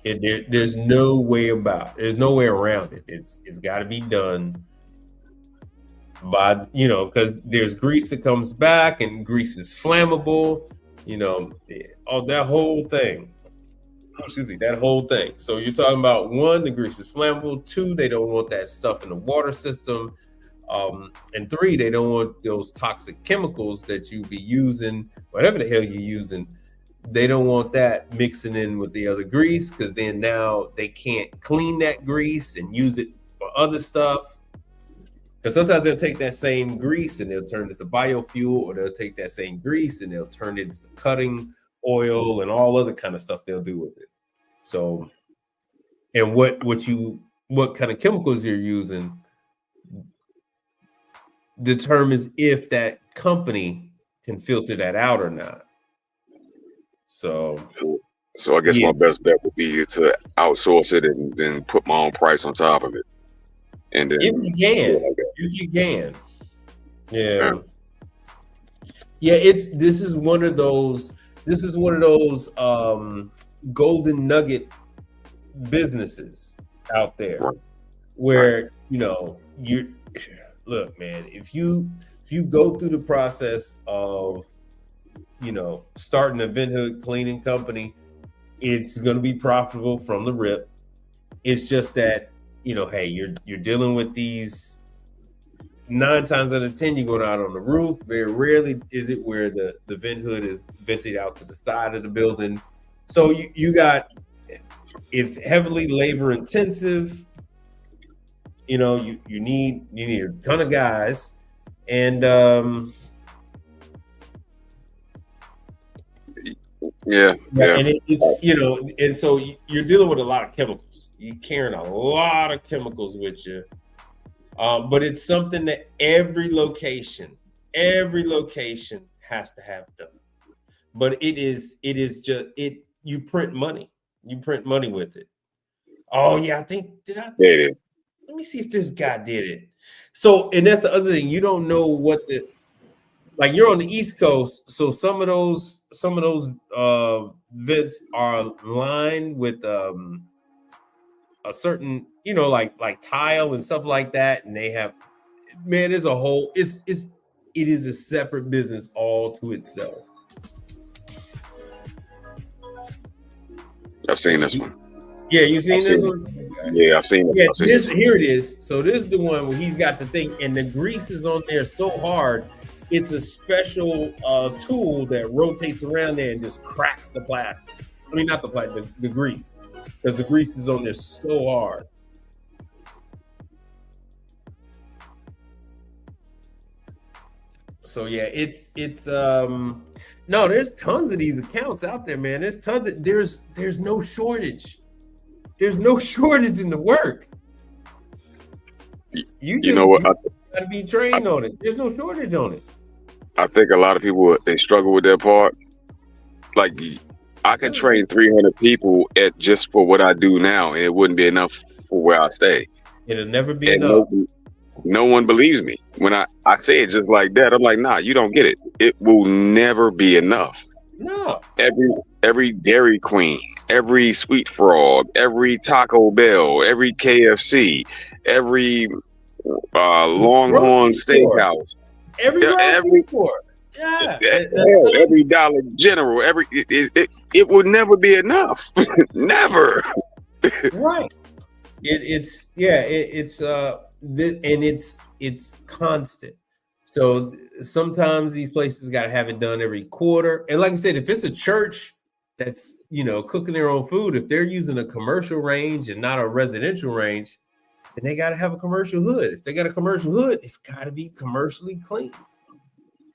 There's no way around it. It's got to be done by, because there's grease that comes back, and grease is flammable, that whole thing. Excuse me, that whole thing. So you're talking about 1, the grease is flammable. 2, they don't want that stuff in the water system. And 3, they don't want those toxic chemicals that you be using, whatever the hell you're using. They don't want that mixing in with the other grease, because then now they can't clean that grease and use it for other stuff. Because sometimes they'll take that same grease and they'll turn it to biofuel, or they'll take that same grease and they'll turn it into cutting oil and all other kind of stuff they'll do with it. So, and what kind of chemicals you're using determines if that company can filter that out or not. So I guess my best bet would be to outsource it and then put my own price on top of it. And then if you can. Yeah. This is one of those golden nugget businesses out there where you look, man, if you go through the process of starting a vent hood cleaning company, it's going to be profitable from the rip. It's just that hey, you're dealing with these 9 times out of 10, you're going out on the roof. Very rarely is it where the vent hood is vented out to the side of the building. So it's heavily labor intensive. You need a ton of guys, and and it's and so you're dealing with a lot of chemicals. You're carrying a lot of chemicals with you, but it's something that every location has to have done. But it is just you print money with it. Oh yeah, let me see if this guy did it. So, and that's the other thing. You don't know what you're on the East Coast, so some of those vents are lined with a certain, like tile and stuff like that, and they have, man, there's a whole it is a separate business all to itself. I've seen this one. Yeah, you seen this one? Yeah, I've seen it. Yeah, I've seen this one. here it is. So this is the one where he's got the thing, and the grease is on there so hard. It's a special tool that rotates around there and just cracks the plastic. I mean, not the plastic, the grease, because the grease is on there so hard. So yeah, it's no, there's tons of these accounts out there, man. There's tons of there's no shortage. There's no shortage in the work. You know what? You gotta be trained on it. There's no shortage on it. I think a lot of people, they struggle with that part. Like, I could train 300 people at just for what I do now, and it wouldn't be enough for where I stay. It'll never be And enough. no one believes me when I say it just like that. I'm like, nah, you don't get it. It will never be enough. No. Every Dairy Queen, every Sweet Frog, every Taco Bell, every KFC, every Longhorn Steakhouse, every store. Yeah. Every Dollar General, it will never be enough. Never. Right. It's constant. So sometimes these places got to have it done every quarter. And like I said, if it's a church that's, cooking their own food, if they're using a commercial range and not a residential range, then they got to have a commercial hood. If they got a commercial hood, it's got to be commercially clean.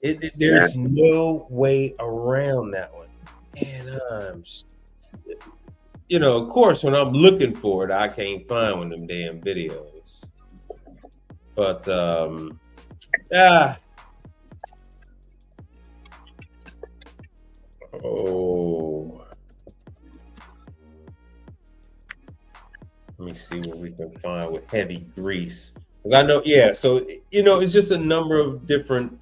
There's no way around that one. And of course, when I'm looking for it, I can't find one of them damn videos. But let me see what we can find with heavy grease. Because I know, so it's just a number of different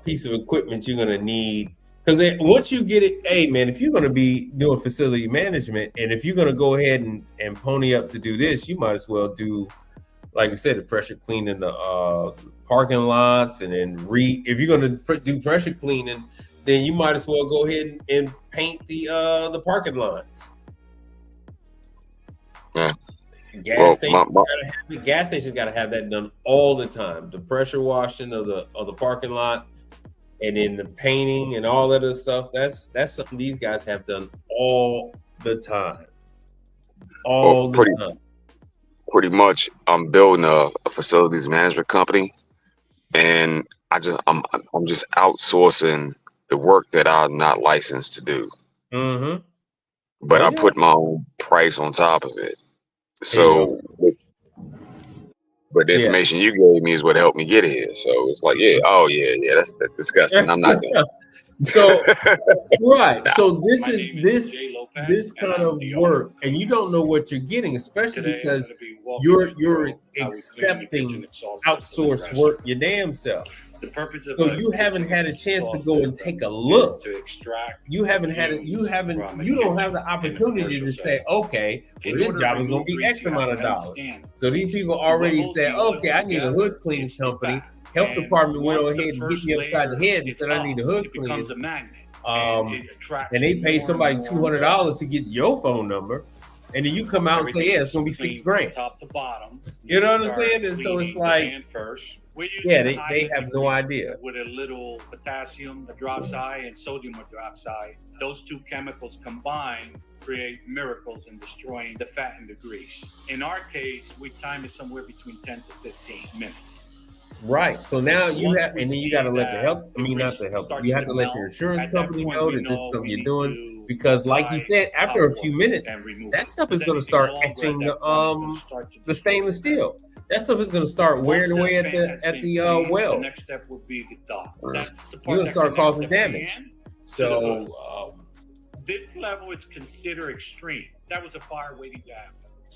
piece of equipment you're gonna need. Because once you get it, hey man, if you're gonna be doing facility management, and if you're gonna go ahead and pony up to do this, you might as well do, like we said, the pressure cleaning the parking lots, and then if you're gonna do pressure cleaning, then you might as well go ahead and paint the parking lots. Yeah. Gas stations gotta have that done all the time. The pressure washing of the parking lot, and then the painting and all that other stuff. That's something these guys have done all the time. Pretty much, I'm building a facilities management company, and I'm just outsourcing the work that I'm not licensed to do. Mm-hmm. But I put my own price on top of it. So, but the information you gave me is what helped me get here. So it's like, that's disgusting. I'm not doing. So right. So this kind of work, and you don't know what you're getting, especially because you're accepting outsourced work your damn self. So you haven't had a chance to go and take a look. You don't have the opportunity to say, okay, well, this job is going to be X amount of dollars. So these people already said, okay, I need a hood cleaning company. Health department went on ahead and hit me upside the head and said, I need a hood cleaning. And they pay somebody $200 to get your phone number. And then you come out and say, it's going to be $6,000. Top to bottom. You know what I'm saying? And so it's like, they have no idea. With a little potassium hydroxide and sodium hydroxide, those two chemicals combined create miracles in destroying the fat and the grease. In our case, we time it somewhere between 10 to 15 minutes. Right. So now you have, and then you got to let you have to let your insurance company know that this is something you're doing, because like you said, after a few minutes, that stuff is going to start etching the stainless steel. That stuff is going to start wearing away at the well. The next step would be the dot. You're going to start causing damage. So this level is considered extreme. That was a fire waiting to happen.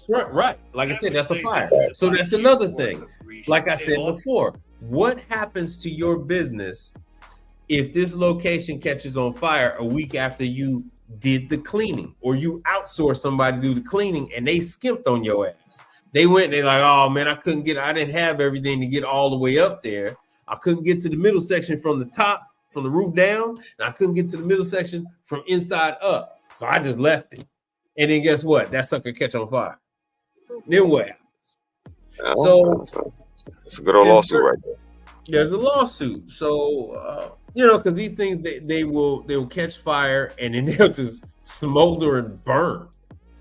Right. Like I said, that's a fire. So that's another thing. Like I said before, what happens to your business if this location catches on fire a week after you did the cleaning, or you outsource somebody to do the cleaning and they skimped on your ass? They went, they're like, oh man, I didn't have everything to get all the way up there. I couldn't get to the middle section from the top, from the roof down, and I couldn't get to the middle section from inside up. So I just left it. And then guess what? That sucker catch on fire. Then what happens? So it's a good old lawsuit right there. There's a lawsuit. So because these things they will catch fire and then they'll just smolder and burn.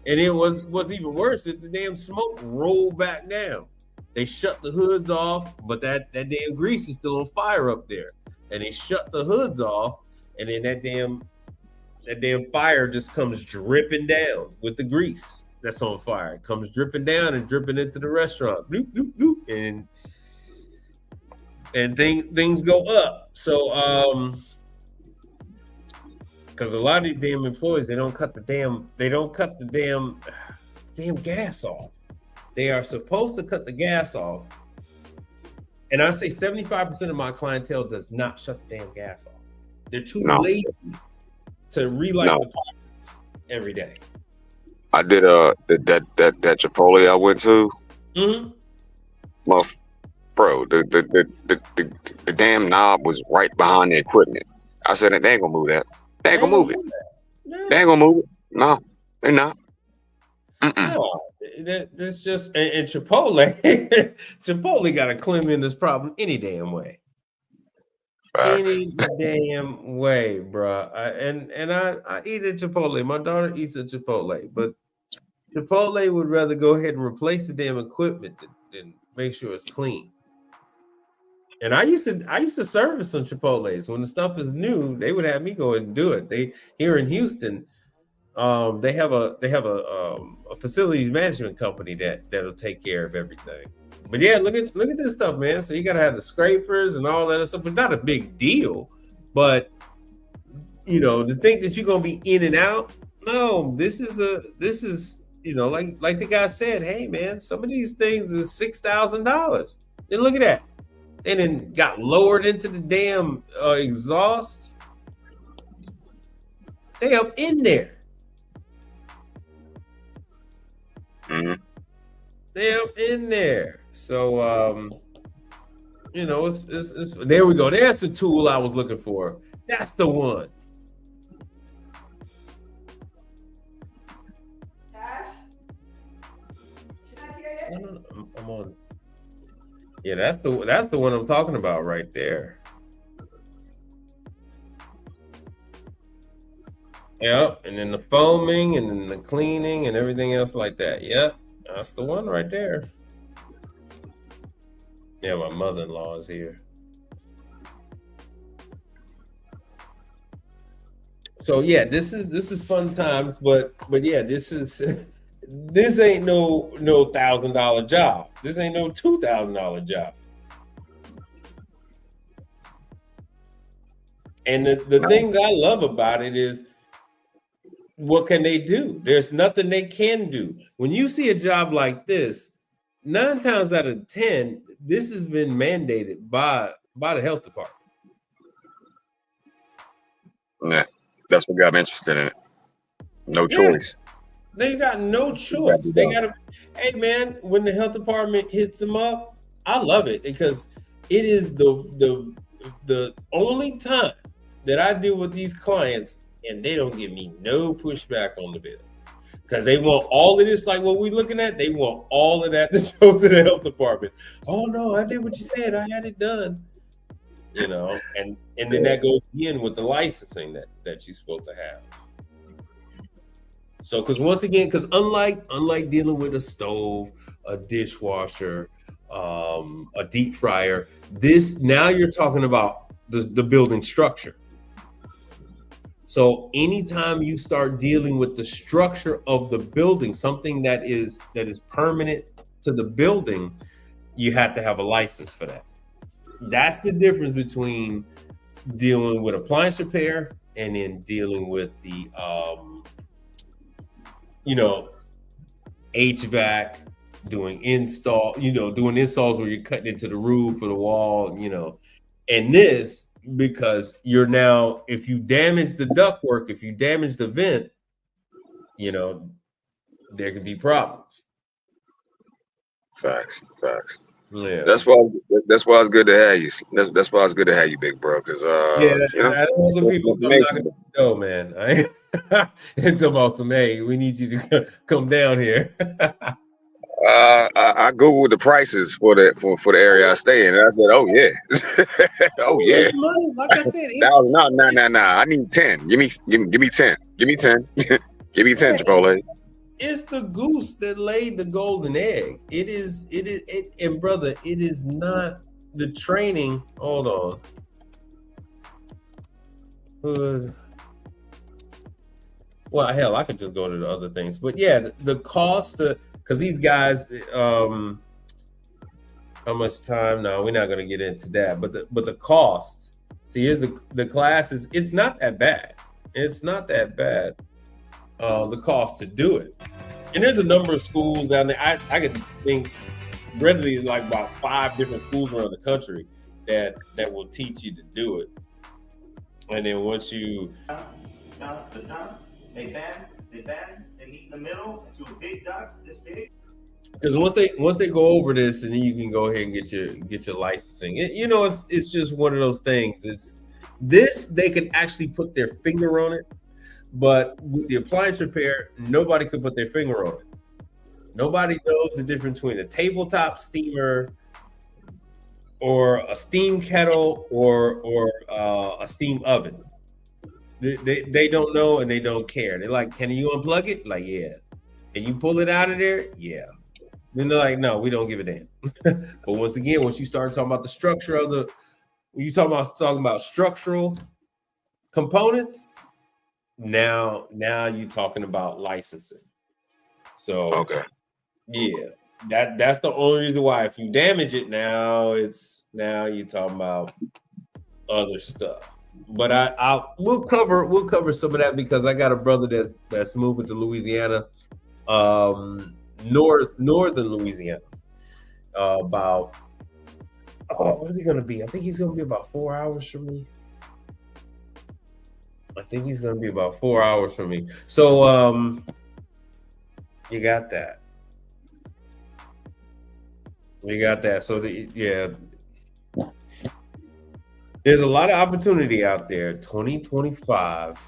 And it was even worse if the damn smoke rolled back down. They shut the hoods off, but that damn grease is still on fire up there. And they shut the hoods off, and then that damn fire just comes dripping down with the grease that's on fire. It comes dripping down and dripping into the restaurant. Bloop, bloop, bloop, and things go up. So because a lot of these damn employees, they don't cut the damn gas off. They are supposed to cut the gas off. And I say 75% of my clientele does not shut the damn gas off. They're too lazy to relight the pockets every day. I did that Chipotle I went to. Mm-hmm. Well, bro, the damn knob was right behind the equipment. I said, they ain't gonna move that. They ain't gonna move it. They ain't gonna move it. No, they're not. No, that's just and Chipotle. Chipotle got a cleanliness problem any damn way. Any damn way, bro. I eat at Chipotle. My daughter eats at Chipotle, but Chipotle would rather go ahead and replace the damn equipment than make sure it's clean. And I used to service some Chipotles when the stuff is new. They would have me go and do it. They here in Houston, they have a facilities management company that'll take care of everything. But yeah, look at this stuff, man. So you gotta have the scrapers and all that other stuff. It's not a big deal, but to think that you're gonna be in and out. No, this is like the guy said. Hey, man, some of these things is $6,000. And look at that. And then got lowered into the damn exhaust. They up in there. Mm-hmm. They up in there. So it's there we go. That's the tool I was looking for. That's the one. I'm on. Yeah, that's the one I'm talking about right there. Yep, and then the foaming and then the cleaning and everything else like that. Yep, that's the one right there. Yeah, my mother-in-law is here. So yeah, this is fun times, but yeah, this ain't no $1,000 job. This ain't no $2,000 job. And the thing that I love about it is, what can they do? There's nothing they can do. When you see a job like this, 9 times out of 10, this has been mandated by the health department. Yeah, that's what got me interested in it. No choice. They got no choice. They got to. Hey, man, when the health department hits them up, I love it because it is the only time that I deal with these clients and they don't give me no pushback on the bill because they want all of this, like what we're looking at. They want all of that to go to the health department. Oh no, I did what you said. I had it done. And then that goes in with the licensing that you're supposed to have. So, because unlike dealing with a stove, a dishwasher, a deep fryer, now you're talking about the building structure. So anytime you start dealing with the structure of the building, something that is permanent to the building, you have to have a license for that. That's the difference between dealing with appliance repair and then dealing with the HVAC, doing installs where you're cutting into the roof or the wall, and this, because you're now, if you damage the ductwork, if you damage the vent, there could be problems. Facts. Yeah. That's why it's good to have you. That's why it's good to have you, big bro. Because I don't want the people coming out of the door, man. And talking about some, hey, we need you to come down here. I googled the prices for the area I stay in, and I said, "Oh yeah, oh Oh, yeah." it's money. Like I said, That was no, no, it's no, no. I need 10. Give me 10. Give me 10. Give me 10, Chipotle. it's the goose that laid the golden egg. And brother, it is not the training. Hold on. Well, hell, I could just go to the other things, but yeah, the cost, because these guys, how much time? No, we're not going to get into that. But the cost. See, is the classes? It's not that bad. It's not that bad. The cost to do it, and there's a number of schools out there. I could think readily like about 5 different schools around the country that will teach you to do it. And then once you they bend, they meet in the middle into a big duck this big. because once they go over this, and then you can go ahead and get your licensing. It's just one of those things. It's this, they can actually put their finger on it, but with the appliance repair, nobody could put their finger on it. Nobody knows the difference between a tabletop steamer or a steam kettle or a steam oven. They don't know, and they don't care. They're like, can you unplug it? Like, yeah. Can you pull it out of there? Yeah. Then they're like, no, we don't give a damn. But once you start talking about the structure of when you talking about structural components, now you're talking about licensing. So Okay. yeah, that's the only reason why. If you damage it, now you're talking about other stuff. But we'll cover some of that, because I got a brother that's moving to Louisiana, northern Louisiana. About what is he gonna be? I think he's gonna be about 4 hours from me. So you got that. So there's a lot of opportunity out there. 2025,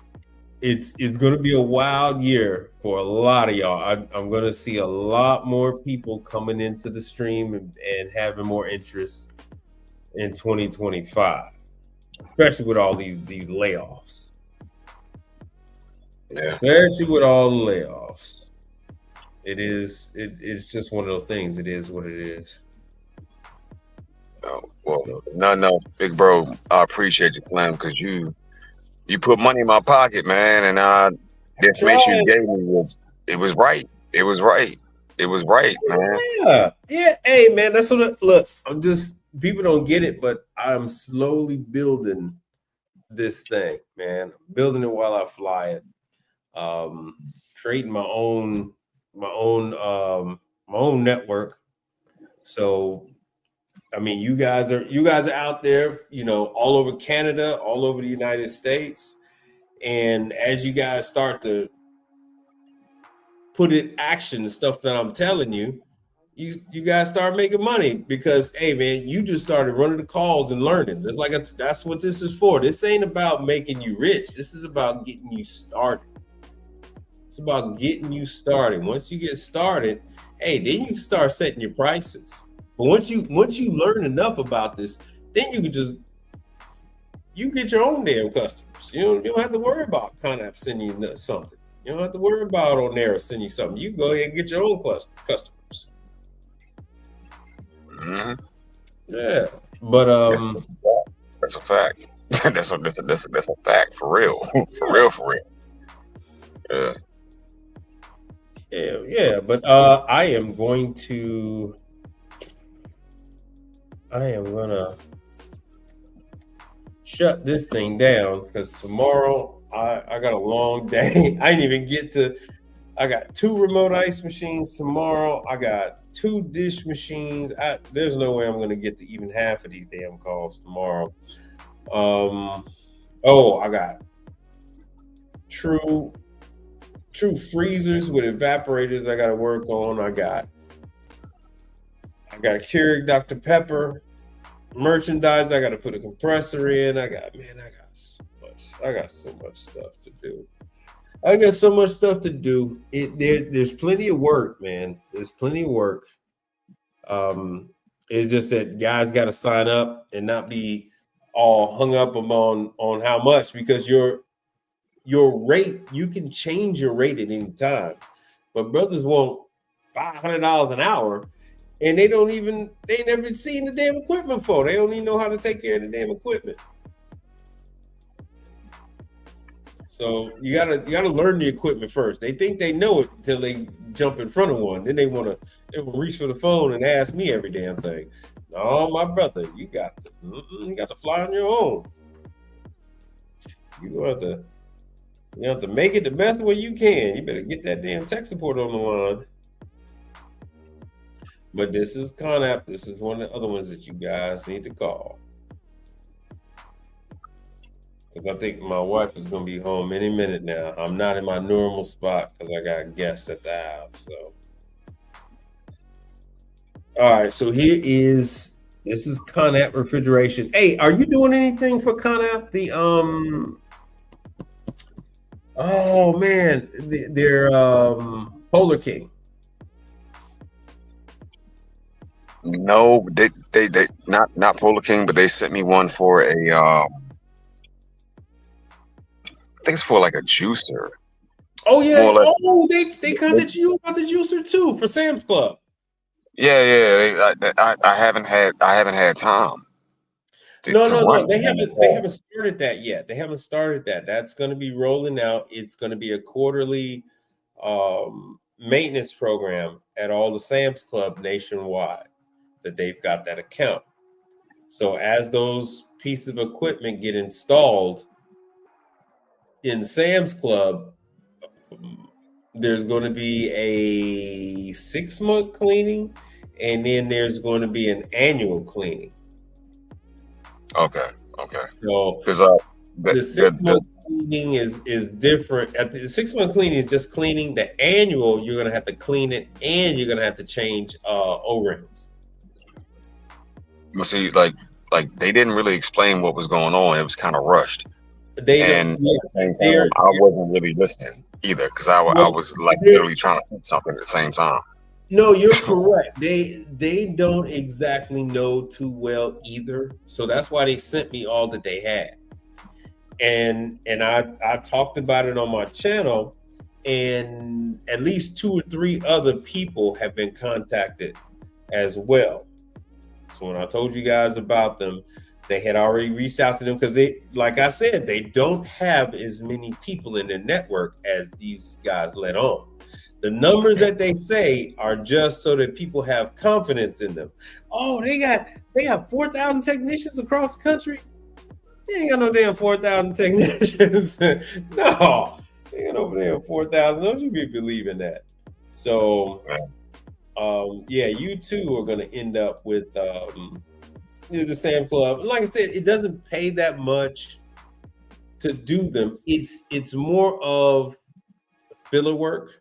it's going to be a wild year for a lot of y'all. I'm going to see a lot more people coming into the stream and having more interest in 2025, especially with all these layoffs. Yeah. Especially with all the layoffs. It's just one of those things. It is what it is. Oh, well, no, big bro. I appreciate you, Slim, because you put money in my pocket, man, and the information you gave me was right. It was right, man. Yeah. Hey, man, that's what. Look, I'm just, people don't get it, but I'm slowly building this thing, man. I'm building it while I fly it. Creating my own network. So, I mean, you guys are out there, all over Canada, all over the United States. And as you guys start to put in action the stuff that I'm telling you, you guys start making money, because, hey, man, you just started running the calls and learning. That's what this is for. This ain't about making you rich. This is about getting you started. It's about getting you started. Once you get started, hey, then you can start setting your prices. But once you learn enough about this, then you get your own damn customers. You don't have to worry about Conap sending you something. You don't have to worry about Onera sending you something. You go ahead and get your own customers. Mm-hmm. Yeah, but that's a fact. that's a fact for real. For real. Yeah. Yeah. But I am gonna shut this thing down, because tomorrow I got a long day. I got 2 remote ice machines tomorrow. I got 2 dish machines. There's no way I'm gonna get to even half of these damn calls tomorrow. I got true freezers with evaporators I gotta work on. I got a Keurig Dr. Pepper merchandise. I got to put a compressor in. I got so much stuff to do. I got so much stuff to do. There's plenty of work, man. There's plenty of work. Um, it's just that guys got to sign up and not be all hung up on how much, because your rate, you can change your rate at any time. But brothers want $500 an hour, and they never seen the damn equipment before. They don't even know how to take care of the damn equipment. So you gotta learn the equipment first. They think they know it until they jump in front of one. Then they will reach for the phone and ask me every damn thing. No, my brother, you got to fly on your own. You have to make it the best way you can. You better get that damn tech support on the line. But this is ConApp. This is one of the other ones that you guys need to call. Because I think my wife is going to be home any minute now. I'm not in my normal spot because I got guests at the house. So, all right. So this is ConApp refrigeration. Hey, are you doing anything for ConApp? Oh man, they're Polar King. No, they not Polar King, but they sent me one for a I think it's for like a juicer. Oh yeah. Oh, they contacted you about the juicer too for Sam's Club. Yeah. I haven't had time. No. They haven't started that yet. They haven't started that. That's going to be rolling out. It's going to be a quarterly maintenance program at all the Sam's Club nationwide that they've got that account. So as those pieces of equipment get installed in Sam's Club, there's going to be a 6-month cleaning, and then there's going to be an annual cleaning. Okay. So because the 6-month cleaning is different. At the 6-month cleaning is just cleaning. The annual, you're going to have to clean it, and you're going to have to change O-rings. You see, like they didn't really explain what was going on. It was kind of rushed. At the same time, I wasn't really listening either, because I was like literally trying to eat something at the same time. No, you're correct. They don't exactly know too well either, so that's why they sent me all that they had. And I talked about it on my channel, and at least 2 or 3 other people have been contacted as well. So when I told you guys about them, they had already reached out to them, because they, like I said, they don't have as many people in their network as these guys let on. The numbers that they say are just so that people have confidence in them. Oh, they have 4,000 technicians across the country. They ain't got no damn 4,000 technicians. No, they ain't over there 4,000. Don't you be believing that? So, yeah, you too are going to end up with the Sam Club. Like I said, it doesn't pay that much to do them. It's more of filler work.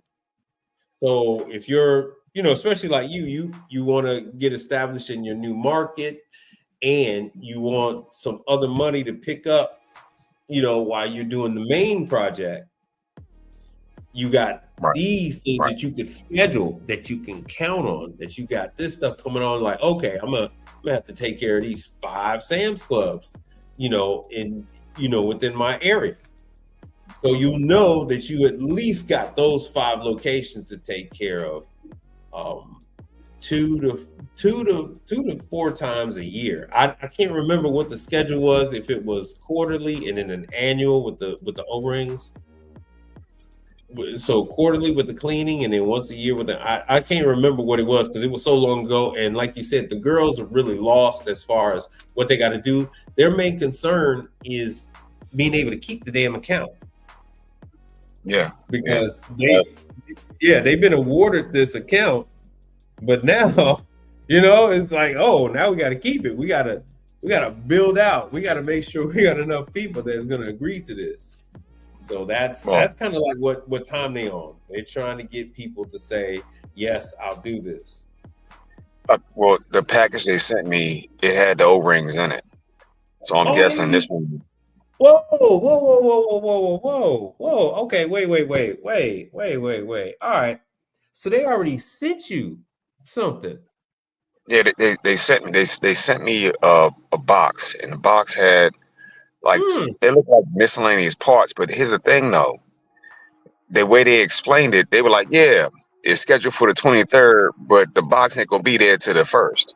So if you're, especially like you want to get established in your new market, and you want some other money to pick up, while you're doing the main project, you got these things that you can schedule, that you can count on, that you got this stuff coming on. Like, okay, I'm gonna have to take care of these 5 Sam's Clubs, within my area. So that you at least got those 5 locations to take care of, 2 to 4 times a year. I can't remember what the schedule was, if it was quarterly and then an annual with the O-rings. So quarterly with the cleaning, and then once a year with I can't remember what it was, because it was so long ago. And like you said, the girls are really lost as far as what they got to do. Their main concern is being able to keep the damn account. Yeah, because they've been awarded this account, but now, it's like, oh, now we got to keep it. We got to build out. We got to make sure we got enough people that's going to agree to this. So that's kind of like what time they on. They're trying to get people to say, yes, I'll do this. Well, the package they sent me, it had the O-rings in it. So I'm guessing this one. Whoa, whoa, whoa, whoa, whoa, whoa, whoa, whoa. Okay, wait. All right. So they already sent you something. Yeah, they sent me they sent me a box, and the box had like it looked like miscellaneous parts. But here's the thing, though, the way they explained it, they were like, "Yeah, it's scheduled for the 23rd, but the box ain't gonna be there till the 1st."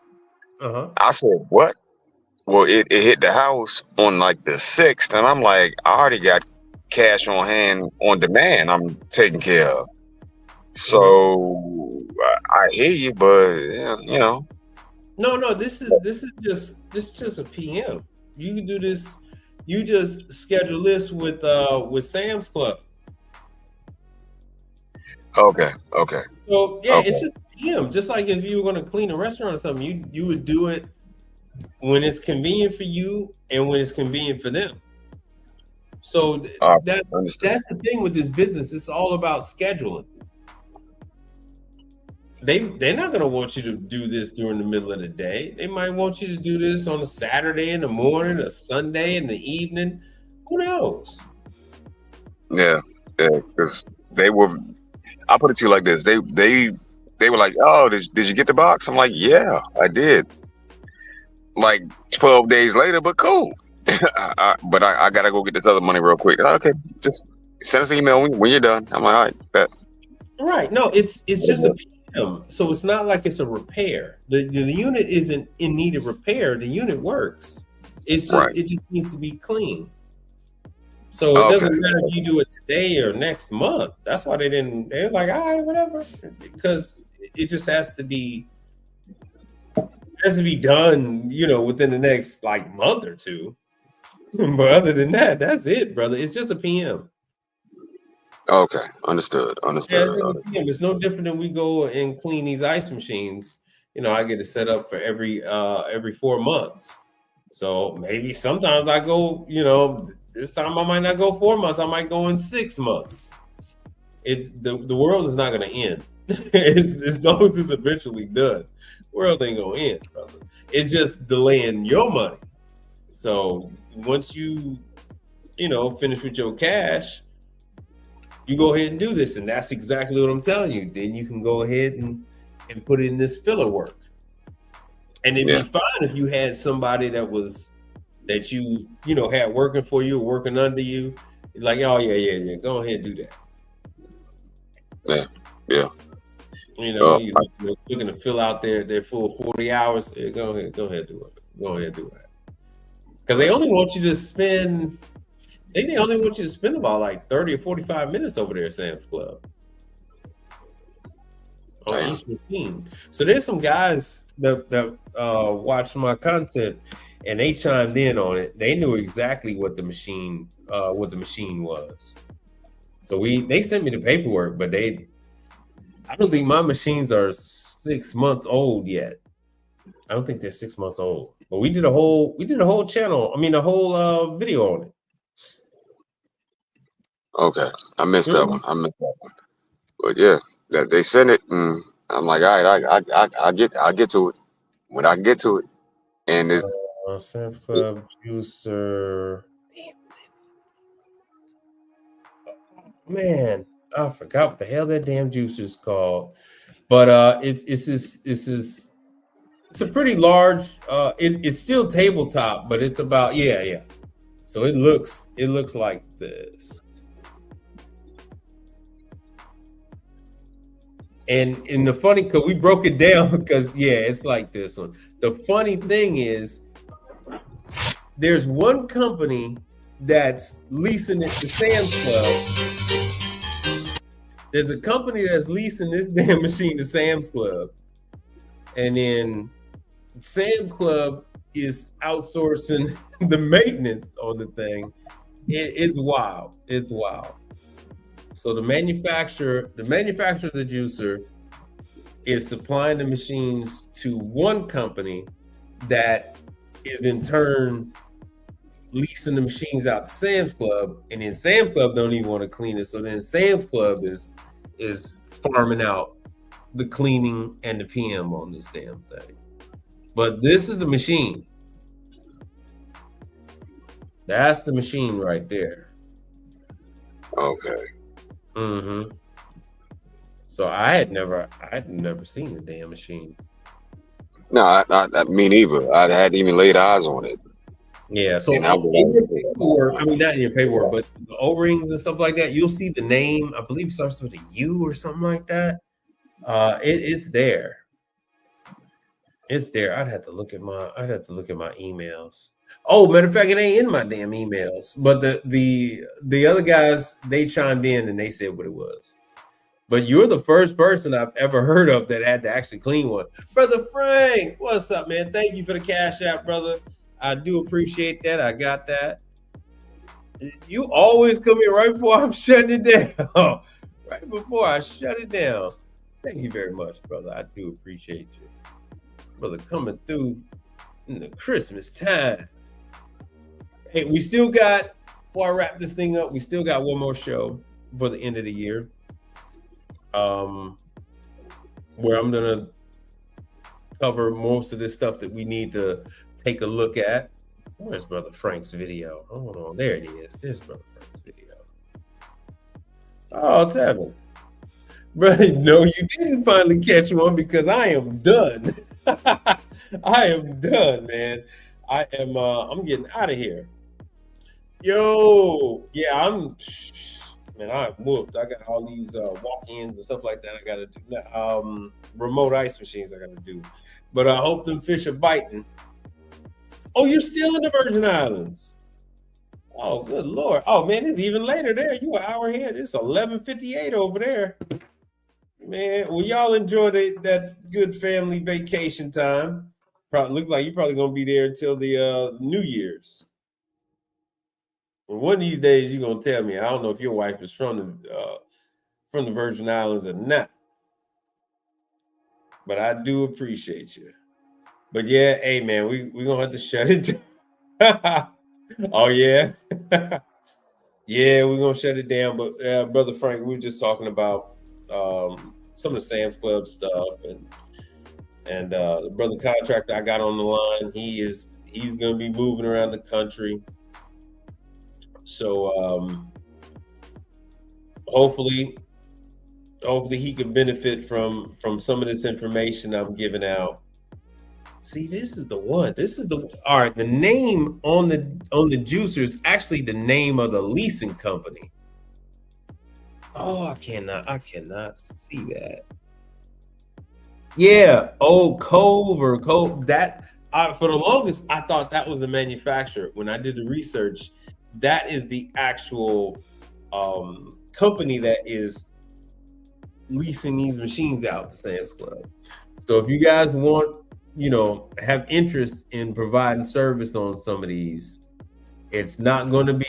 Uh-huh. I said, "What?" Well, it hit the house on like the 6th, and I'm like, I already got cash on hand on demand. I'm taking care of. So I hear you, but yeah, you know, No, this is just a PM. You can do this. You just schedule this with Sam's Club. okay. So yeah, it's just PM. Just like if you were going to clean a restaurant or something, you would do it when it's convenient for you and when it's convenient for them. So that's Understood. the thing with this business. It's all about scheduling. They're not going to want you to do this during the middle of the day. They might want you to do this on a Saturday in the morning, a Sunday in the evening. Who knows? Yeah, because they were. I'll put it to you like this: they were like, "Oh, did you get the box?" I'm like, "Yeah, I did." Like 12 days later, but cool. But I gotta go get this other money real quick. Okay, just send us an email when you're done. I'm like, all right, bet. Right. No, it's just a PM. So it's not like it's a repair. The unit isn't in need of repair. The unit works. It's just Right. it just needs to be clean. So it doesn't matter if you do it today or next month. That's why they're like, all right, whatever. Because it just has to be done, within the next like month or two. But other than that, that's it, brother. It's just a PM. Okay, understood. Yeah, it's no different than we go and clean these ice machines. I get it set up for every 4 months. So maybe sometimes I go, this time I might not go 4 months. I might go in 6 months. It's the world is not going to end. As long as it's eventually done, the world ain't going to end, brother. It's just delaying your money. So once you finish with your cash, you go ahead and do this, and that's exactly what I'm telling you. Then you can go ahead and put in this filler work, and it'd be fine if you had somebody that you had working for you or working under you. Like, oh yeah, go ahead and do that. Yeah. You're looking to fill out their full 40 hours. Yeah, go ahead, do it. Go ahead, do it. Because they only want you to spend. They only want you to spend about like 30 or 45 minutes over there at Sam's Club on each machine. So there's some guys that watch my content, and they chimed in on it. They knew exactly what the machine was. So they sent me the paperwork, but I don't think my machines are 6 months old yet. I don't think they're 6 months old. But we did a whole channel. I mean, a whole video on it. Okay, I missed that one. But yeah, that they sent it, and I'm like, all right, I'll get to it when I get to it. And it, Sam's Club juicer. Man, I forgot what the hell that damn juicer is called. But it's a pretty large. It's still tabletop, but it's about yeah. So it looks like this. And the funny, because we broke it down, because it's like this one. The funny thing is, there's one company that's leasing it to Sam's Club. There's a company that's leasing this damn machine to Sam's Club, and then Sam's Club is outsourcing the maintenance on the thing. It's wild. It's wild. So the manufacturer of the juicer is supplying the machines to one company that is in turn leasing the machines out to Sam's Club, and then Sam's Club don't even want to clean it. So then Sam's Club is farming out the cleaning and the PM on this damn thing. But this is the machine. That's the machine right there. Okay. Mm-hmm. So I had never seen the damn machine. No, me neither. I hadn't even laid eyes on it. Yeah, so And I in your was paperwork, I mean, not in your paperwork, but the O-rings and stuff like that, you'll see the name, I believe it starts with a U or something like that. It's there. It's there. I'd have to look at my emails. Oh, matter of fact, it ain't in my damn emails. But the other guys, they chimed in and they said what it was. But you're the first person I've ever heard of that had to actually clean one. Brother Frank, what's up, man? Thank you for the Cash App, brother. I do appreciate that. I got that. You always come in right before I'm shutting it down. Right before I shut it down. Thank you very much, brother. I do appreciate you. Brother, coming through in the Christmas time. Hey, we still got, before I wrap this thing up, we still got one more show for the end of the year. Where I'm gonna cover most of this stuff that we need to take a look at. Where's Brother Frank's video? Hold on, there it is. There's Brother Frank's video. Oh, Tevin. Brother, no, you didn't finally catch one because I am done. I am done, man. I'm getting out of here. Yo, yeah, I'm whooped. I got all these walk-ins and stuff like that I gotta do. Remote ice machines I gotta do. But I hope them fish are biting. Oh, you're still in the Virgin Islands. Oh, good Lord. Oh man, it's even later there. You an hour ahead. It's 11:58 over there. Man, well, y'all enjoy that good family vacation time. Probably looks like you're probably gonna be there until the New Year's. Well, one of these days you're gonna tell me. I don't know if your wife is from the Virgin Islands or not, but I do appreciate you. But yeah, hey man, we're gonna have to shut it down. Oh yeah. Yeah, we're gonna shut it down. But Brother Frank, we were just talking about some of the Sam's Club stuff and the brother contractor I got on the line, he's gonna be moving around the country. So hopefully he can benefit from some of this information I'm giving out. See, this is the one. All right. The name on the juicer is actually the name of the leasing company. Oh, I cannot see that. Yeah. Oh, Cove. That for the longest, I thought that was the manufacturer. When I did the research, that is the actual company that is leasing these machines out to Sam's Club. So if you guys want, have interest in providing service on some of these, it's not going to be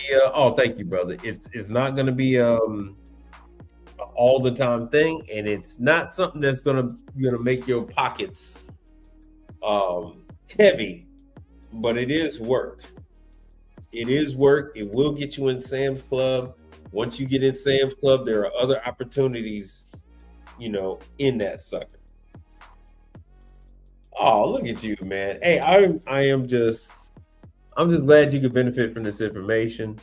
thank you, brother. It's not going to be all the time thing, and it's not something that's gonna make your pockets heavy, but it is work. It is work. It will get you in Sam's Club. Once you get in Sam's Club, there are other opportunities, in that sucker. Oh, look at you, man. Hey, I'm just glad you could benefit from this information.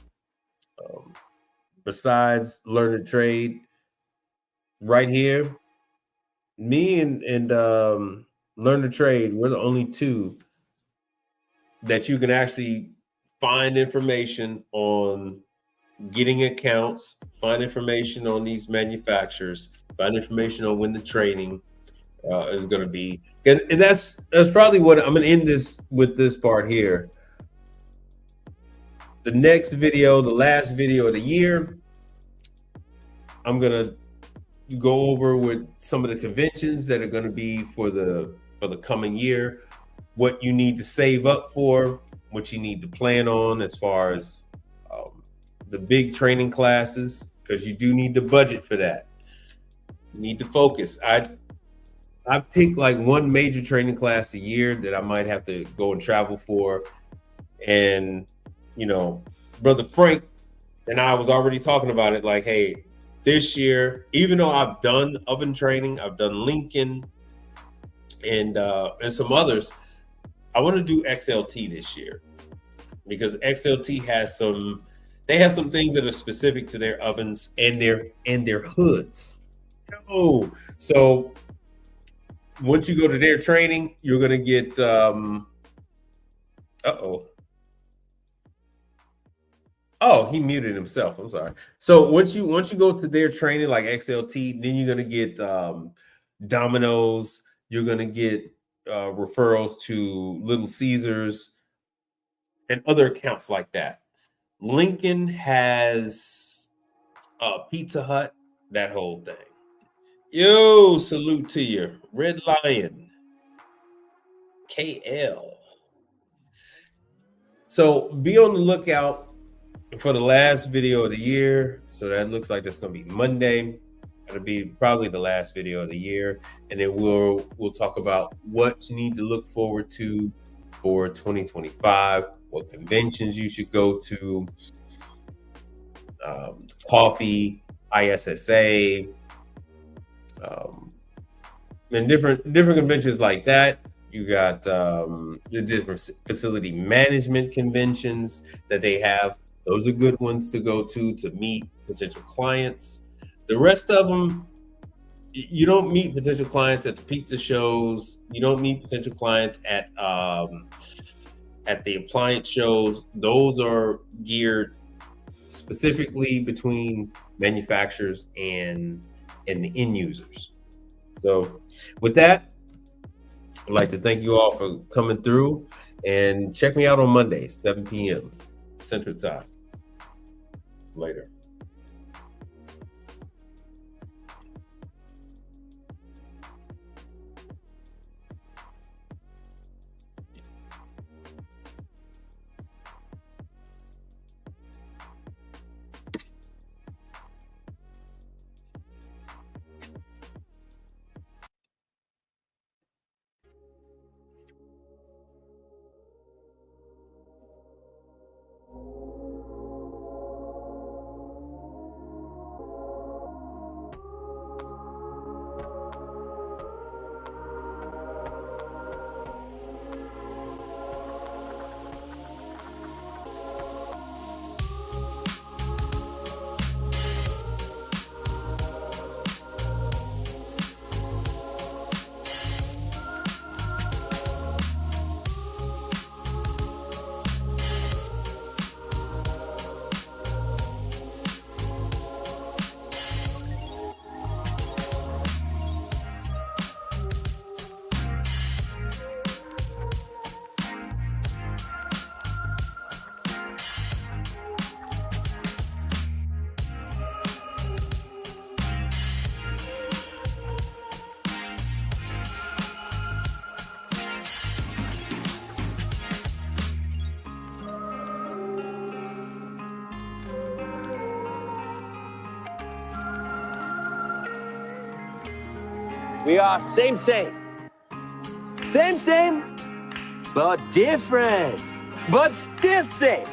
Besides learn to trade, right here, me and learn to trade, we're the only two that you can actually find information on getting accounts, find information on these manufacturers, find information on when the trading is going to be. And that's probably what I'm going to end this with, this part here. The next video, the last video of the year, I'm going to go over with some of the conventions that are going to be for the coming year, what you need to save up for, what you need to plan on as far as the big training classes, because you do need the budget for that. You need to focus. I pick like one major training class a year that I might have to go and travel for. And, Brother Frank and I was already talking about it, like, hey, this year, even though I've done oven training, I've done Lincoln and some others, I want to do XLT this year. because XLT has some. They have some things that are specific to their ovens and their hoods. Oh, so once you go to their training, you're gonna get. Oh, he muted himself. I'm sorry. So once you go to their training like XLT, then you're gonna get Domino's. You're gonna get referrals to Little Caesars and other accounts like that. Lincoln has Pizza Hut, that whole thing. Yo, salute to you, Red Lion, KL. So be on the lookout for the last video of the year. So that looks like that's going to be Monday. It'll be probably the last video of the year, and then we'll talk about what you need to look forward to for 2025, what conventions you should go to, coffee, ISSA, and different conventions like that. You got the different facility management conventions that they have. Those are good ones to go to meet potential clients. The rest of them, you don't meet potential clients at the pizza shows. You don't meet potential clients at the appliance shows. Those are geared specifically between manufacturers and the end users. So with that, I'd like to thank you all for coming through, and check me out on Monday, 7 p.m. Central Time. Later. We are same, but different, but still same.